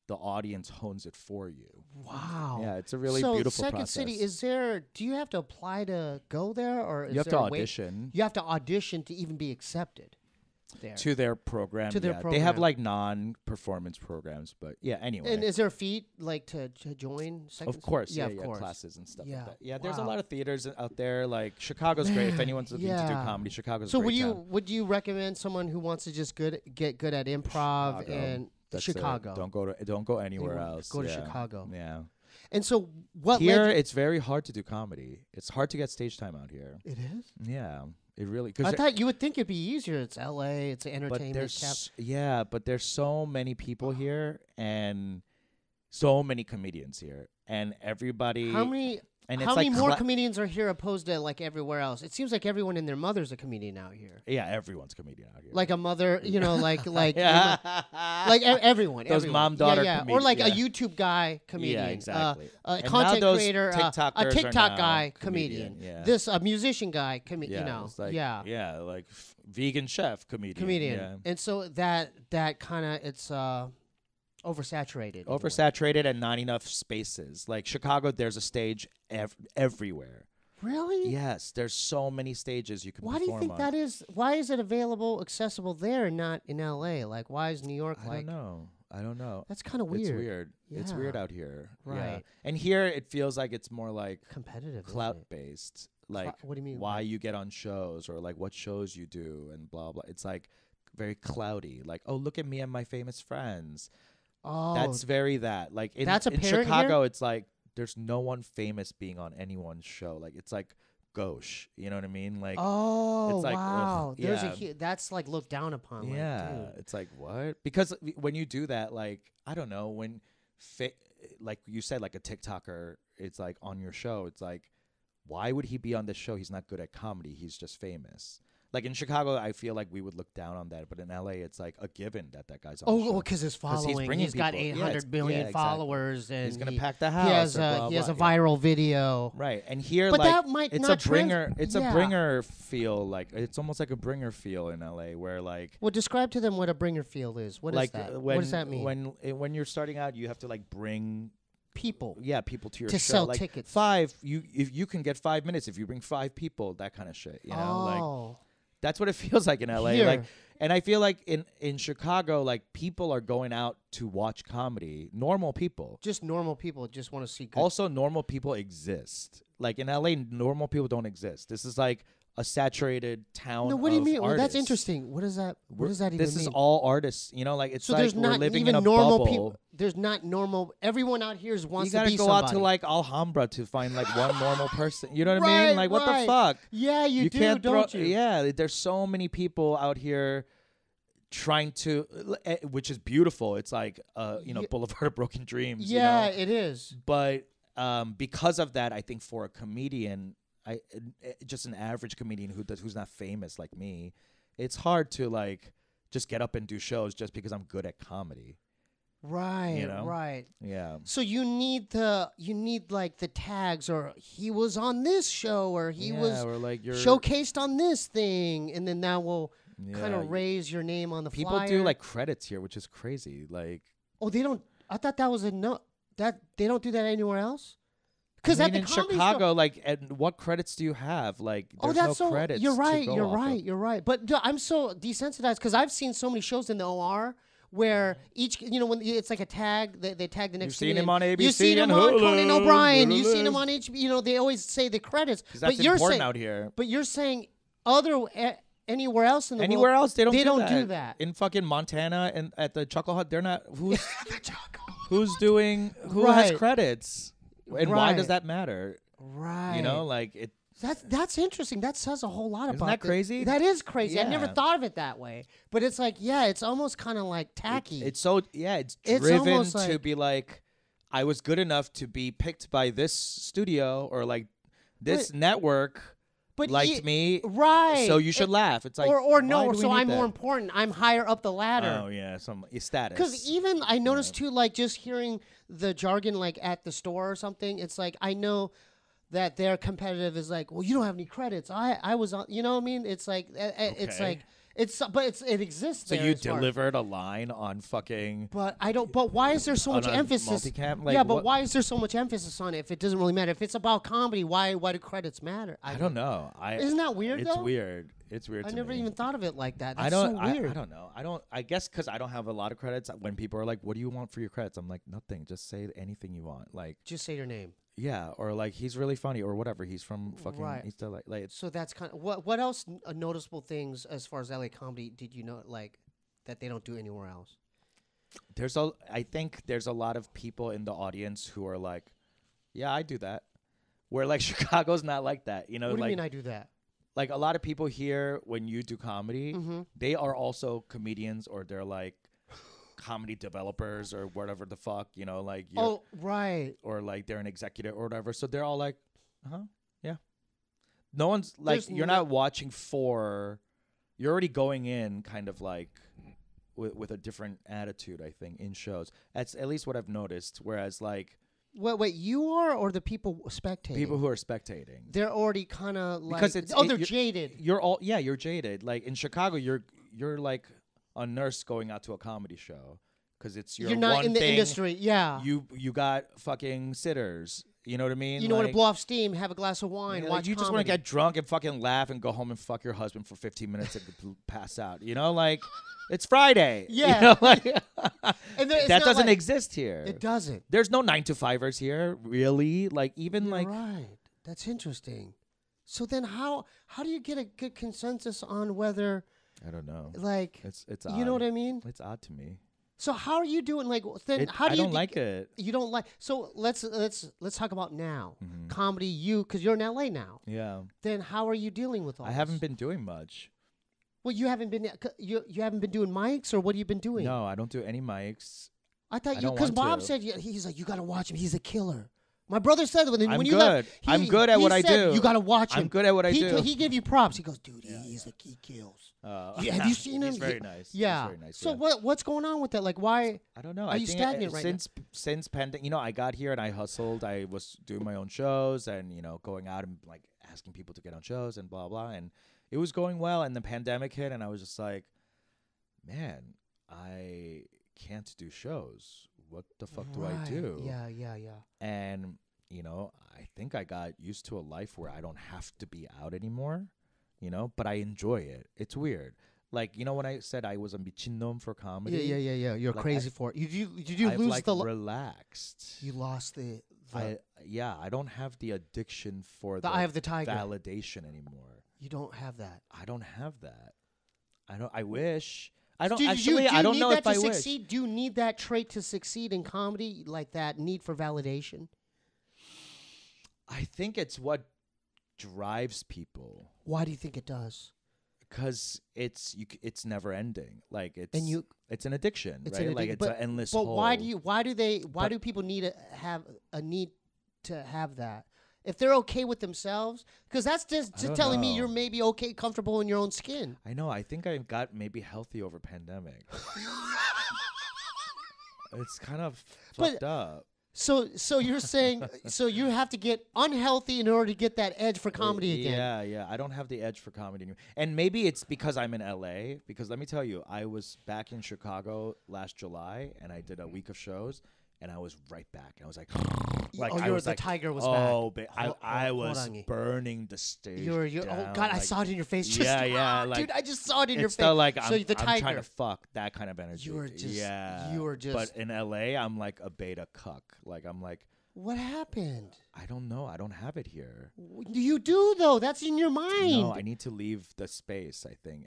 the audience hones it for you. Wow. Yeah, it's a really so beautiful Second process. City, do you have to apply to go there, or is You have there to a wait? audition. You have to audition to even be accepted there. To their program. To their They have program. like non-performance programs, but yeah, anyway. And is there a fee like to join Second Of course, City? yeah, of course. classes and stuff Yeah. like that. Yeah, there's a Wow. lot of theaters out there. Like Chicago's great. If Man, anyone's looking to do yeah. comedy, Chicago's So a great town. would you recommend someone who wants to just get good at improv Chicago. and That's Chicago? it. Don't go anywhere else. Go to Yeah. Chicago. Yeah. And so what Here, led you- it's very hard to do comedy. It's hard to get stage time out here. It is? Yeah, it really. I thought you would think it'd be easier. It's LA. It's an but entertainment there's but there's so many people here and so many comedians here, and everybody. How many? And How it's many like more comedians are here opposed to like everywhere else? It seems like everyone and their mother's a comedian out here. Yeah, everyone's comedian out here. Like a mother, yeah. everyone. Those everyone. mom-daughter yeah. Or like a comedian, YouTube guy comedian. Yeah, exactly. A And now content those creator, a TikTokers are TikTok now guy comedian, comedian. yeah. This a musician guy Yeah, you know. it's like, yeah. like vegan chef comedian. Comedian. Yeah. And so that kind of it's oversaturated. in a way. Oversaturated and not enough spaces. Like Chicago, there's a stage everywhere. Really? Yes, there's so many stages you can Why do perform you think on. that is? Why is it available, accessible there, and not in LA? Like, why is New York I like? don't know. That's kind of weird. It's weird. It's Yeah. weird out here. Yeah. Right. And here it feels like it's more like Competitive. isn't clout it? based. Like What do you mean? why you get on shows or like what shows you do and blah blah. It's like very cloudy. Like, oh, look at me and my famous friends. Oh, That's very that. Like in, That's in apparent Chicago, it's like there's no one famous being on anyone's show. Like it's like gauche. You know what I mean? Like oh, it's like, ugh, wow. There's yeah. that's like looked down upon. yeah, Like, dude. it's like what? Because when you do that, like I don't know, when like you said, like a TikToker, it's like on your show. It's like, why would he be on this show? He's not good at comedy. He's just famous. Like in Chicago, I feel like we would look down on that, but in LA, it's like a given that guy on the show. Oh, because his following. bringing He's got people. Yeah, 800 million exactly. followers, and He's gonna he, pack the he house. has or a blah, he has a blah. viral video. Right, and here, But like, that might it's not a bringer. It's yeah. a bringer feel. Like it's almost like a bringer feel in LA, where like. Well, describe to them what a bringer feel is. What is like that? When, what does that mean? When you're starting out, you have to like bring People. people to your To show. sell like tickets. if you can get 5 minutes if you bring 5 people, that kind of shit. You know, like Oh. that's what it feels like in LA. Here. Like, and I feel like in Chicago, like people are going out to watch comedy. Normal people. Just normal people just want to see good. Also, normal people exist. Like in LA, normal people don't exist. This is like a saturated town. No, what do you of mean? Well, that's artists. interesting. What does that? What does that even mean? This is all artists. You know, like it's so like there's we're not living even in a normal bubble. people. There's not normal. Everyone out here wants You to gotta be go somebody. out to like Alhambra to find like one normal person. You know what I Right, mean? Like what right. the fuck? Yeah, you do, can't don't throw, you? Yeah, there's so many people out here trying to, which is beautiful. It's like Boulevard of Broken Dreams. Yeah, you know? it is. But because of that, I think for a comedian, just an average comedian who's not famous like me, it's hard to like just get up and do shows just because I'm good at comedy. Right, You know? right. Yeah. So you need like the tags, or he was on this show, or he was or like you're showcased on this thing, and then that will kind yeah, of raise your name on the people flyer. do like credits here, which is crazy. Like Oh, they don't. I thought that was that they don't do that anywhere else. Because I at mean, the in Comedy Chicago, Store, like, and what credits do you have? Like, oh, there's that's no so. credits. You're right. To go You're off right. Of. You're right. But I'm so desensitized because I've seen so many shows in the OR where each, when it's like a tag, they tag the next. You've seen him on ABC. You've seen him and on Hulu, Conan O'Brien. You've seen Hulu. him on HBO. They always say the credits. 'Cause that's but you're important saying out here. But you're saying anywhere else in the Anywhere world, else, they don't do that. In fucking Montana and at the Chuckle Hut, they're not. Who has Right. credits? And why does Right. that matter? Right. You know, like it. That's interesting. That says a whole lot Isn't about that the- crazy? That is crazy. I never Yeah. thought of it that way. But it's like, yeah, it's almost kind of like tacky. It's so it's It's driven almost to like- be like, I was good enough to be picked by this studio or like this network liked me. Right. So you should laugh. It's like, or no, do we so need I'm that? more important. I'm higher up the ladder. Oh, yeah. Some status. Because even I noticed too, like just hearing the jargon like at the store or something, it's like I know that their competitive is like, well, you don't have any credits. I was on, you know what I mean? It's like, it's like, it exists So there you as far- delivered a line on fucking. But I don't. But why is there so On much a emphasis? multicam? Like, yeah, but what- why is there so much emphasis on it if it doesn't really matter? If it's about comedy, why do credits matter? I don't know. Isn't that weird? It's though? weird. It's weird. I to never me. even thought of it like that. That's I don't. so weird. I don't know. I guess because I don't have a lot of credits. When people are like, "What do you want for your credits?" I'm like, "Nothing. Just say anything you want." Like, Just say your name. yeah, or like he's really funny or whatever. He's from fucking. Right. He's still like it's, So that's kind of what else noticeable things as far as LA comedy did you know like that they don't do anywhere else? I think there's a lot of people in the audience who are like, "Yeah, I do that." Where like Chicago's not like that, you know. What do you like, mean I do that? like a lot of people here when you do comedy, they are also comedians or they're like comedy developers or whatever the fuck, you know, like Oh, right. or like they're an executive or whatever. So they're all like, yeah. No one's like There's you're not watching for. You're already going in kind of like with a different attitude, I think, in shows. That's at least what I've noticed. Whereas like Wait, you are or the people spectating? people who are spectating. They're already kind of like Because it's they're jaded. You're jaded. Like in Chicago, you're like a nurse going out to a comedy show because it's your You're not one in the thing. industry. Yeah. You got fucking sitters. You know what I mean? You know, want to Like, blow off steam, have a glass of wine, like, watch you just want comedy. to get drunk and fucking laugh and go home and fuck your husband for 15 minutes and pass out. You know, like it's Friday. Yeah. You know, like, And it's that not doesn't like- exist here. It doesn't. There's no 9-to-5ers here, really. Like even You're like right. That's interesting. So then how do you get a good consensus on whether I don't know. like It's odd. you know what I mean? It's odd to me. So how are you doing? Like then how do I you don't like it. You don't like. So let's talk about now Mm-hmm. comedy. You because you're in LA now. Yeah. Then how are you dealing with all? I haven't this? been doing much. Well, you haven't been. You haven't been doing mics, or what have you been doing? No, I don't do any mics. I thought I you don't because want Bob to. said he's like you got to watch him. He's a killer. My brother said that when I'm you good. left, I'm good at he what I said, do. You got to watch him. I'm good at what I do. He gave you props. He goes, dude, he kills. Yeah, have you seen him? He's very nice. Yeah. He's very nice. So yeah. what's going on with that? Like, why? I don't know. Are I you think stagnant right now? since pandemic, you know, I got here and I hustled. I was doing my own shows and you know going out and like asking people to get on shows and blah blah. And it was going well. And the pandemic hit, and I was just like, man, I can't do shows. What the fuck do I do? Yeah. And you know, I think I got used to a life where I don't have to be out anymore, you know, but I enjoy it. It's weird. Like, you know, when I said I was a michinom for comedy. Yeah. You're Like, crazy for it. Did you I've lose like the? relaxed. You lost the. I don't have the addiction for The eye of the tiger. validation anymore. You don't have that. I don't have that. I wish. I don't Do actually. you I don't need know that if I to wish. succeed? Do you need that trait to succeed in comedy? Like that need for validation? I think it's what drives people. Why do you think it does? Because it's never ending. Like it's an addiction, It's right? an Like addic- it's an endless But hole. why do people need to have a need to have that? If they're okay with themselves, because that's just don't telling me know. you're maybe okay, comfortable in your own skin. I know. I think I got maybe healthy over pandemic. It's kind of But- fucked up. So you're saying so you have to get unhealthy in order to get that edge for comedy again. Yeah. I don't have the edge for comedy anymore. And maybe it's because I'm in LA. Because let me tell you, I was back in Chicago last July, and I did a week of shows, and I was right back. And I was like, The tiger was back. I Hold was on you. burning the stage. Oh down, God, I like, saw it in your face. Just, yeah, like, dude, I just saw it in your it's face. still like so I'm the tiger. trying to fuck that kind of energy. You were just. But in LA, I'm like a beta cuck. Like I'm like, What happened? I don't know. I don't have it here. You do though. That's in your mind. No, I need to leave the space. I think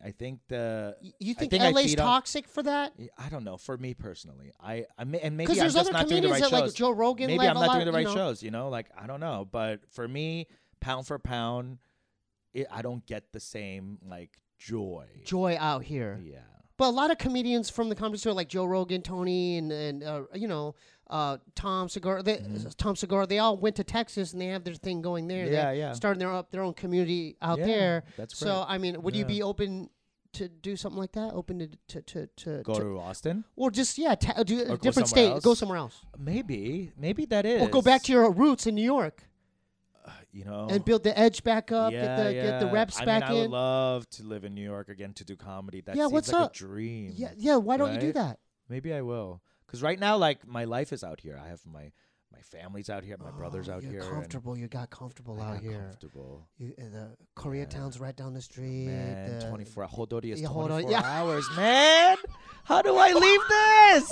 You think I LA's feed off- toxic for that? I don't know. For me personally, and maybe I'm Because there's just other not doing the comedians right that shows. like Joe Rogan. Maybe like I'm a not lot, doing the right you know? shows. You know, like I don't know. But for me, pound for pound, I don't get the same like joy. Joy out here. Yeah. But a lot of comedians from the comedy store, like Joe Rogan, Tony, and you know, Tom Segura, they all went to Texas and they have their thing going there. They're starting their own community out there. That's great. So I mean, would you be open to do something like that? Open to go to Austin? Or just do a Or different state. Go somewhere else. Maybe that is. Or go back to your roots in New York. You know, and build the edge back up, get the reps back in. I would love to live in New York again to do comedy. That seems what's like up? a dream. Yeah. Why don't you do that? Maybe I will. Because right now, like, my life is out here. I have my family's out here. My brother's out here. Comfortable. You got comfortable out here. Comfortable. The Koreatown's right down the street. Man, 24. Hodori is 24 Hodori, hours, man. How do I leave this?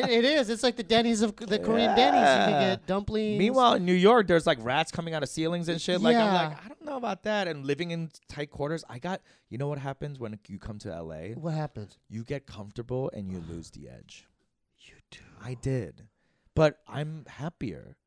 It is. It's like the Denny's of the Korean Denny's. You can get dumplings. Meanwhile, in New York, there's like rats coming out of ceilings and shit. Like, I'm like, I don't know about that. And living in tight quarters, you know what happens when you come to LA? What happens? You get comfortable and you lose the edge. You do. I did. But I'm happier.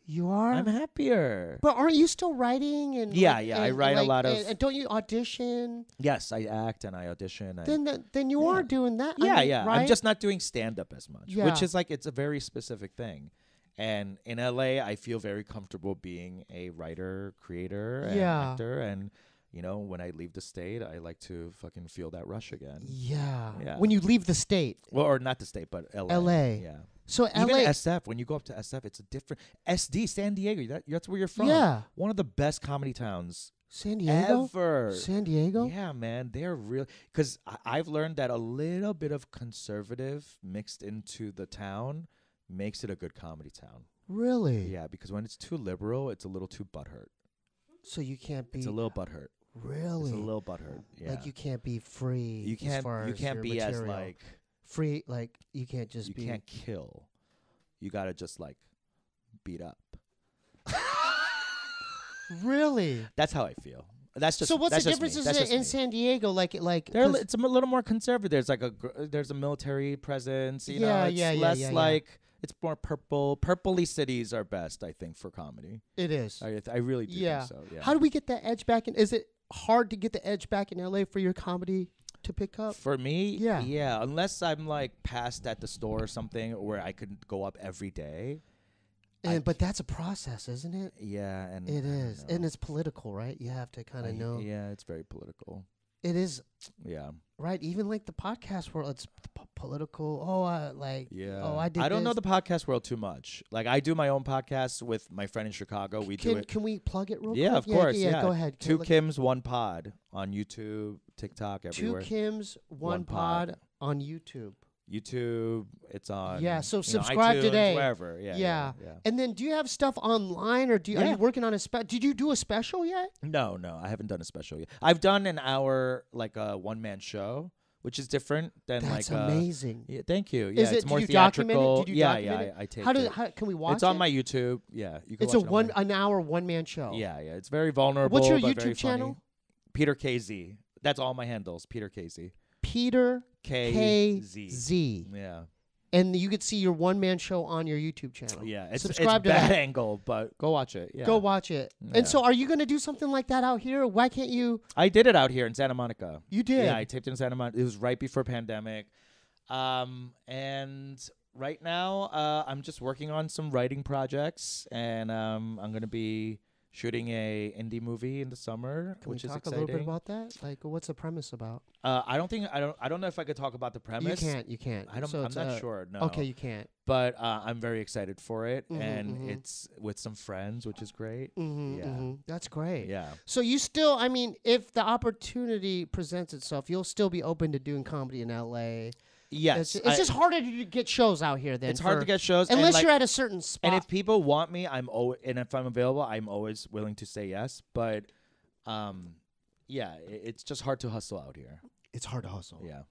You are? I'm happier. But aren't you still writing? And I write a lot of... And don't you audition? Yes, I act and I audition. Then you are doing that. Yeah, I mean, right? I'm just not doing stand-up as much, which is like, it's a very specific thing. And in LA, I feel very comfortable being a writer, creator, and actor. And, you know, when I leave the state, I like to fucking feel that rush again. Yeah. When you leave the state. Well, or not the state, but LA. Yeah. So even LA, SF, when you go up to SF, it's a different SD, San Diego. That's where you're from. Yeah, one of the best comedy towns. San Diego. Ever. San Diego. Yeah, man, they're real. Because I've learned that a little bit of conservative mixed into the town makes it a good comedy town. Really? Yeah, because when it's too liberal, it's a little too butthurt. So you can't be. It's a little butthurt. Really? It's a little butthurt. Yeah. Like you can't be free. You can't. You can't be material. as like. Free, like you can't just be. You can't kill. You gotta just like beat up. Really? That's how I feel. That's just. So what's the difference in San Diego? It's a little more conservative. There's like there's a military presence. You know, it's less like it's more purple. Purpley cities are best, I think, for comedy. It is. I really do think so. Yeah. How do we get that edge back in? Is it hard to get the edge back in LA for your comedy to pick up? For me, yeah. Unless I'm like passed at the store or something where I could go up every day. But that's a process, isn't it? Yeah, and it is, and it's political, right? You have to kind of know. Yeah, it's very political. It is. Yeah. Right. Even like the podcast world, it's political. I did. I don't know the podcast world too much. Like I do my own podcast with my friend in Chicago. We do it. Can we plug it real quick? Yeah, of course. Yeah, go ahead. Two Kims, One Pod on YouTube, TikTok, everywhere. Two Kims, One Pod on YouTube. YouTube, it's on. Yeah, so subscribe iTunes, today. Wherever. Yeah. And then, do you have stuff online, or are you working on a special? Did you do a special yet? No, I haven't done a special yet. I've done an hour, like a one-man show, which is different than That's amazing. Yeah, thank you. Yeah, it's more theatrical. Did you document it? I take it. How can we watch it? It's on my YouTube. Yeah, you can it's watch an hour one-man show. Yeah. It's very vulnerable. What's your but YouTube very channel? Funny. Peter KZ. That's all my handles. Peter KZ. Peter KZ. Yeah. And you could see your one-man show on your YouTube channel. Yeah, it's subscribe to bad that. angle, but go watch it. Yeah. Go watch it. Yeah. And so, are you going to do something like that out here? Why can't you? I did it out here in Santa Monica. You did? Yeah, I taped it in Santa Monica. It was right before pandemic. And right now, I'm just working on some writing projects, and I'm going to be shooting a indie movie in the summer, which is exciting. Can we talk a little bit about that? Like, what's the premise about? I don't know if I could talk about the premise. You can't. I'm not sure. No. Okay, you can't. But I'm very excited for it, and it's with some friends, which is great. That's great. Yeah. So you still, I mean, if the opportunity presents itself, you'll still be open to doing comedy in LA. Yes. It's just harder to get shows out here then. It's hard to get shows. Unless you're at a certain spot. And if people want me, and if I'm available, I'm always willing to say yes. But, it's just hard to hustle out here. It's hard to hustle. Yeah.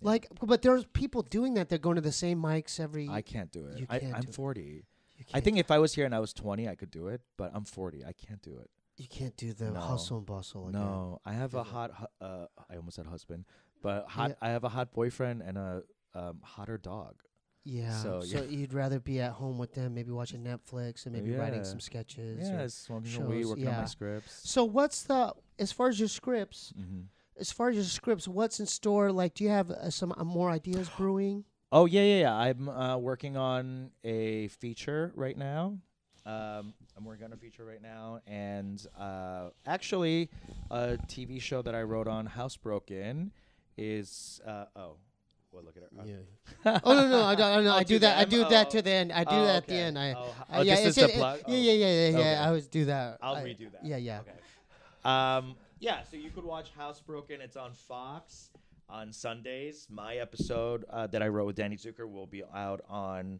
But there's people doing that. They're going to the same mics every... I can't do it. I'm 40. You can't. I think if I was here and I was 20, I could do it. But I'm 40. I can't do it. You can't do the hustle and bustle again. No. I have a hot... I almost said husband. But I have a hot boyfriend and a hotter dog. Yeah. So you'd rather be at home with them, maybe watching Netflix and maybe writing some sketches. Yeah, smoking a weed, working on my scripts. So as far as your scripts, as far as your scripts, what's in store? Like, do you have some more ideas brewing? Oh yeah. I'm working on a feature right now. I'm working on a feature right now, and actually, a TV show that I wrote on, Housebroken, is well, look at her. Yeah. Oh no, I don't. I do that. I do that to Oh, the end. I do that at the okay. end. Yeah, this is the plug. Yeah. Okay. I always do that. I'll redo that. Yeah. Okay. Yeah. So you could watch Housebroken. It's on Fox on Sundays. My episode that I wrote with Danny Zucker will be out on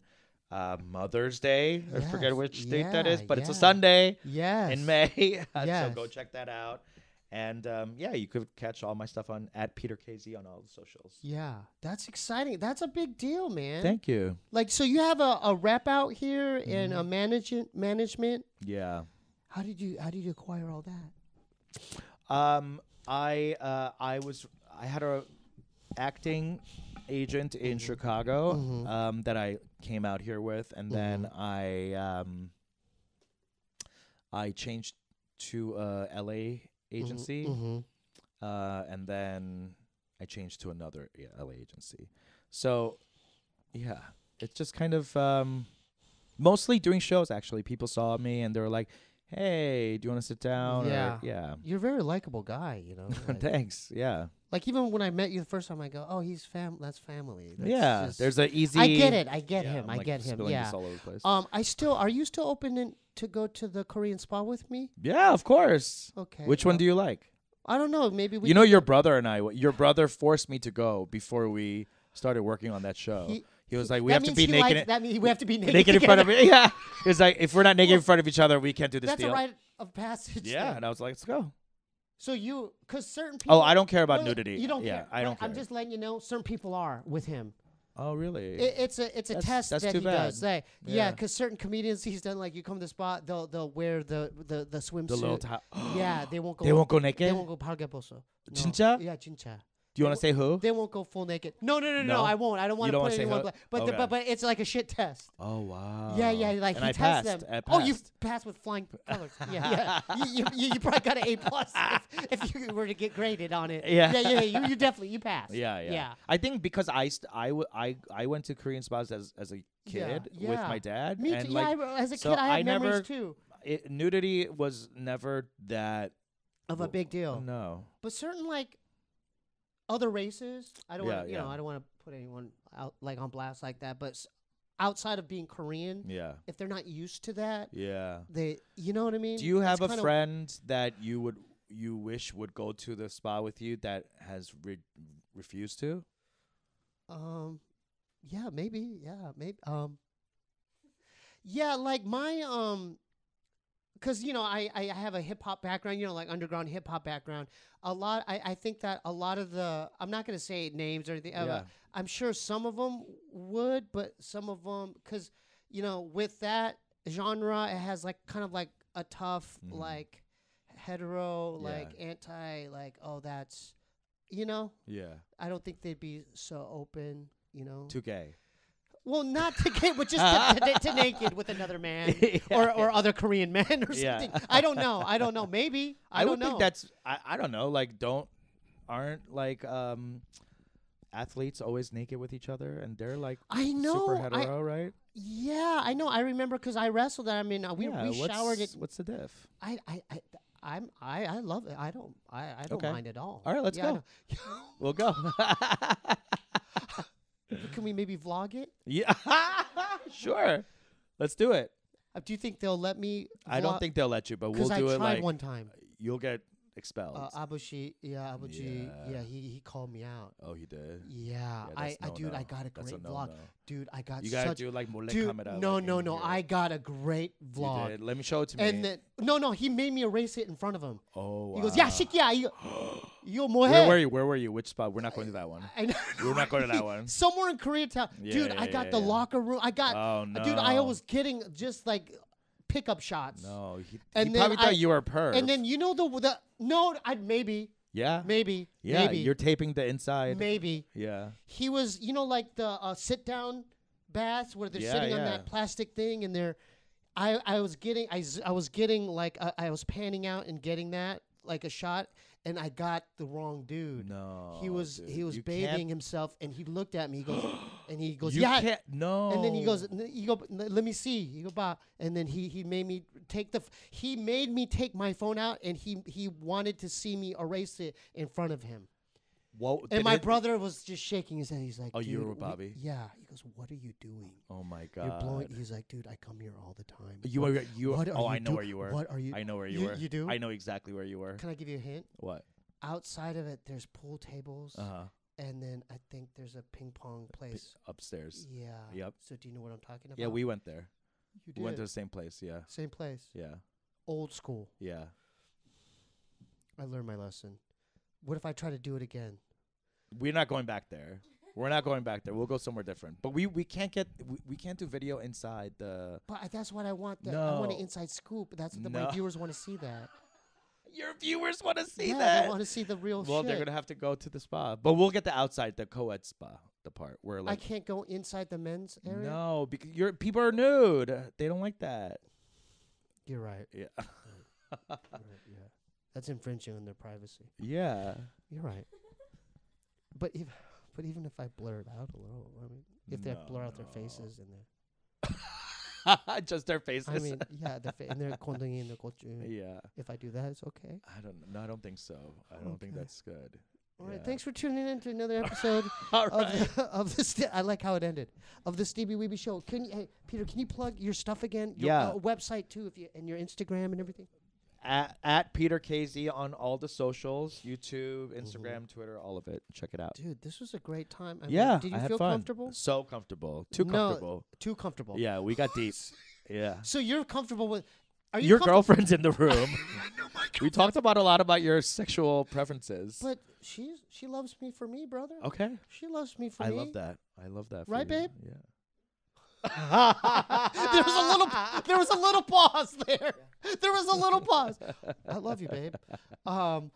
Mother's Day. I forget which date that is, but it's a Sunday in May. So go check that out. And you could catch all my stuff on @PeterKZ on all the socials. Yeah, that's exciting. That's a big deal, man. Thank you. Like, so you have a rep out here and a management. Yeah. How did you acquire all that? I had a acting agent in Chicago that I came out here with, and then I changed to LA agency, and then I changed to another LA agency. So yeah, it's just kind of mostly doing shows. Actually, people saw me and they were like, "Hey, do you want to sit down?" Yeah. Yeah. You're a very likable guy, you know. Like, Thanks. Yeah. Like, even when I met you the first time, I go, "Oh, he's that's family." That's Yeah. There's an easy. I get it. I get Yeah, him. I'm I get him. spilling Yeah. this all over the place. Are you still open to go to the Korean spa with me? Yeah, of course. Okay. Which one do you like? I don't know. Maybe we. You know, your brother and I. Your brother forced me to go before we started working on that show. He was like, "We have to be naked." That means we have to be naked in front of me. Yeah. He was like, "If we're not naked in front of each other, we can't do this That's deal." a rite of passage. Yeah, then. and I was like, "Let's go." So because certain people. Oh, I don't care about Well, nudity. You don't yeah, care. I don't care. I'm just letting you know. Certain people are with him. Oh, really? It's a test that's that too he bad. does. Yeah, Yeah. because certain comedians he's done, like, you come to the spot, they'll wear the swimsuit. The little Yeah, they won't go. They won't go naked? They won't go pargeposo. No. 진짜? Yeah, 진짜. Do you want to say who? They won't go full naked. No, No? I won't. I don't want You to don't put wanna say anyone. who? But Okay. but it's like a shit test. Oh, wow. Yeah, like and he I tests passed. them. I Oh, you passed. passed with flying colors. Yeah. You probably got an A+ if you were to get graded on it. Yeah. You definitely passed. Yeah. I think because I went to Korean spas as a kid with my dad. Me and too. Like, As a so kid, I had I memories never- too nudity was never that of a big deal. No. But certain, like, other races, I don't Yeah, want I don't want to put anyone out like on blast like that. But outside of being Korean, Yeah. if they're not used to that, Yeah. you know what I mean? Do you have It's a kinda- friend that you wish would go to the spa with you that has refused to? Yeah, maybe. Yeah, maybe. Yeah, like my because I have a hip hop background, like underground hip hop background. I think that a lot of I'm not gonna say names or anything. Yeah. I'm sure some of them would, but some of them, because with that genre, it has like kind of like a tough like hetero like anti like that's Yeah. I don't think they'd be so open. Too gay. Well, not to gay, but just to naked with another man or other Korean men or something. Yeah. I don't know. Maybe. I don't would know. think that's I don't know. Like aren't like athletes always naked with each other and they're like I know. super hetero, right? Yeah, I know. I remember because I wrestled. I mean, we showered it. What's the diff? I love it. I don't Okay. mind at all. All right, let's go. We'll go. Can we maybe vlog it? Yeah. Sure. Let's do it. Do you think they'll let me? I don't think they'll let you, but we'll do I it tried like one time. you'll get expelled. Abushi, Abuji, Yeah. he called me out. Oh, he did. Yeah, I got a That's great a vlog. no-no. Dude, I got You gotta such. do like mole Dude, camera. no, like, in here. I got a great You vlog. did. Let me show it to me. And then no, he made me erase it in front of him. Oh, He goes, yeah, shit, yeah, you mohe. Where were you? Which spot? We're not going to that one. We're not going to that one. Somewhere in Koreatown. Dude, I got the locker room. I got. Oh no. Dude, I was getting just like pickup shots. No, he And probably then thought you were a perv. And then maybe. yeah, Maybe. yeah, Maybe. you're taping the inside. Maybe. Yeah. He was, like the sit down baths where they're sitting on that plastic thing and they're. I was getting like I was panning out and getting that like a shot, and I got the wrong dude. No, he was dude. bathing himself, and he looked at me. He goes, You yeah. can't, no. And then he goes, let me see. You go, bah. And then he made me take he made me take my phone out, and he wanted to see me erase it in front of him. Whoa, and my brother was just shaking his head. He's like, "Oh, you were with dude, Bobby?" Yeah. He goes, "What are you doing? Oh my God, You're blowing." He's like, "Dude, I come here all the time." You. What are Oh, you I know where you were. What are you? I know where you were. You do? I know exactly where you were. Can I give you a hint? What? Outside of it, there's pool tables. And then I think there's a ping pong place upstairs. Yeah. Yep. So do you know what I'm talking about? Yeah, we went there. You did. We went to the same place. Yeah. Same place. Yeah. Old school. Yeah. I learned my lesson. What if I try to do it again? We're not going back there. We're not going back there. We'll go somewhere different. But we can't we can't do video inside the. But that's what I want. I No. want an inside scoop. That's my viewers want to see that. Your viewers want to see Yeah, that. they want to see the real shit. Well, they're gonna have to go to the spa, but we'll get the outside, the co-ed spa, the part where I can't go inside the men's area. No, because people are nude. They don't like that. You're right. Yeah. Right, yeah. That's infringing on their privacy. Yeah. You're right. But even if I blur it out a little, I mean, if they blur out their faces and their just their faces. I mean, yeah, and they're condonging, yeah. If I do that, it's okay. I don't think so. I don't think that's good. All right, thanks for tuning in to another episode of this. I like how it ended of the Steebee Weebee Show. Hey, Peter, can you plug your stuff again? Your website too, and your Instagram and everything. At Peter KZ on all the socials, YouTube, Instagram, Twitter, all of it. Check it out. Dude, this was a great time. Did you I had feel fun. comfortable? So comfortable. Too comfortable. Too comfortable. Yeah, we got deep. Yeah. So you're comfortable with... Are you your girlfriend's in the room. We talked about a lot about your sexual preferences. But she loves me for me, brother. Okay. She loves me for me. I love that. I love that. Right, babe? Yeah. there was a little pause there. There was a little pause. I love you, babe. Thank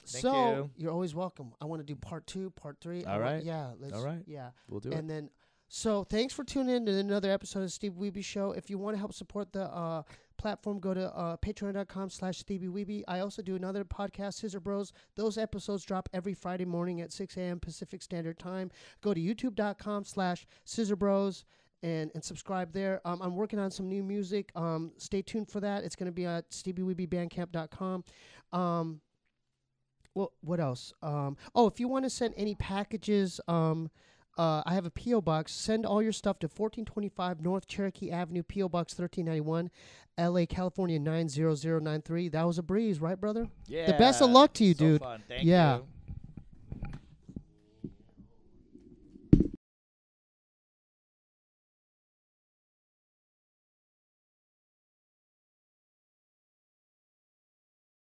so you. You're always welcome. I want to do part 2, part 3. All right. Yeah. All right. Yeah. We'll do it. And then, so thanks for tuning in to another episode of Steebee Weebee Show. If you want to help support the platform, go to patreon.com/SteebeeWeebee. I also do another podcast, Scissor Bros. Those episodes drop every Friday morning at 6 a.m. Pacific Standard Time. Go to youtube.com/Scissor Bros. And subscribe there. I'm working on some new music. Stay tuned for that. It's going to be at SteebeeWeebieBandcamp.com. Well, what else? If you want to send any packages, I have a P.O. Box. Send all your stuff to 1425 North Cherokee Avenue, P.O. Box 1391, L.A., California 90093. That was a breeze, right, brother? Yeah. The best of luck to you, so dude. Fun. Thank you.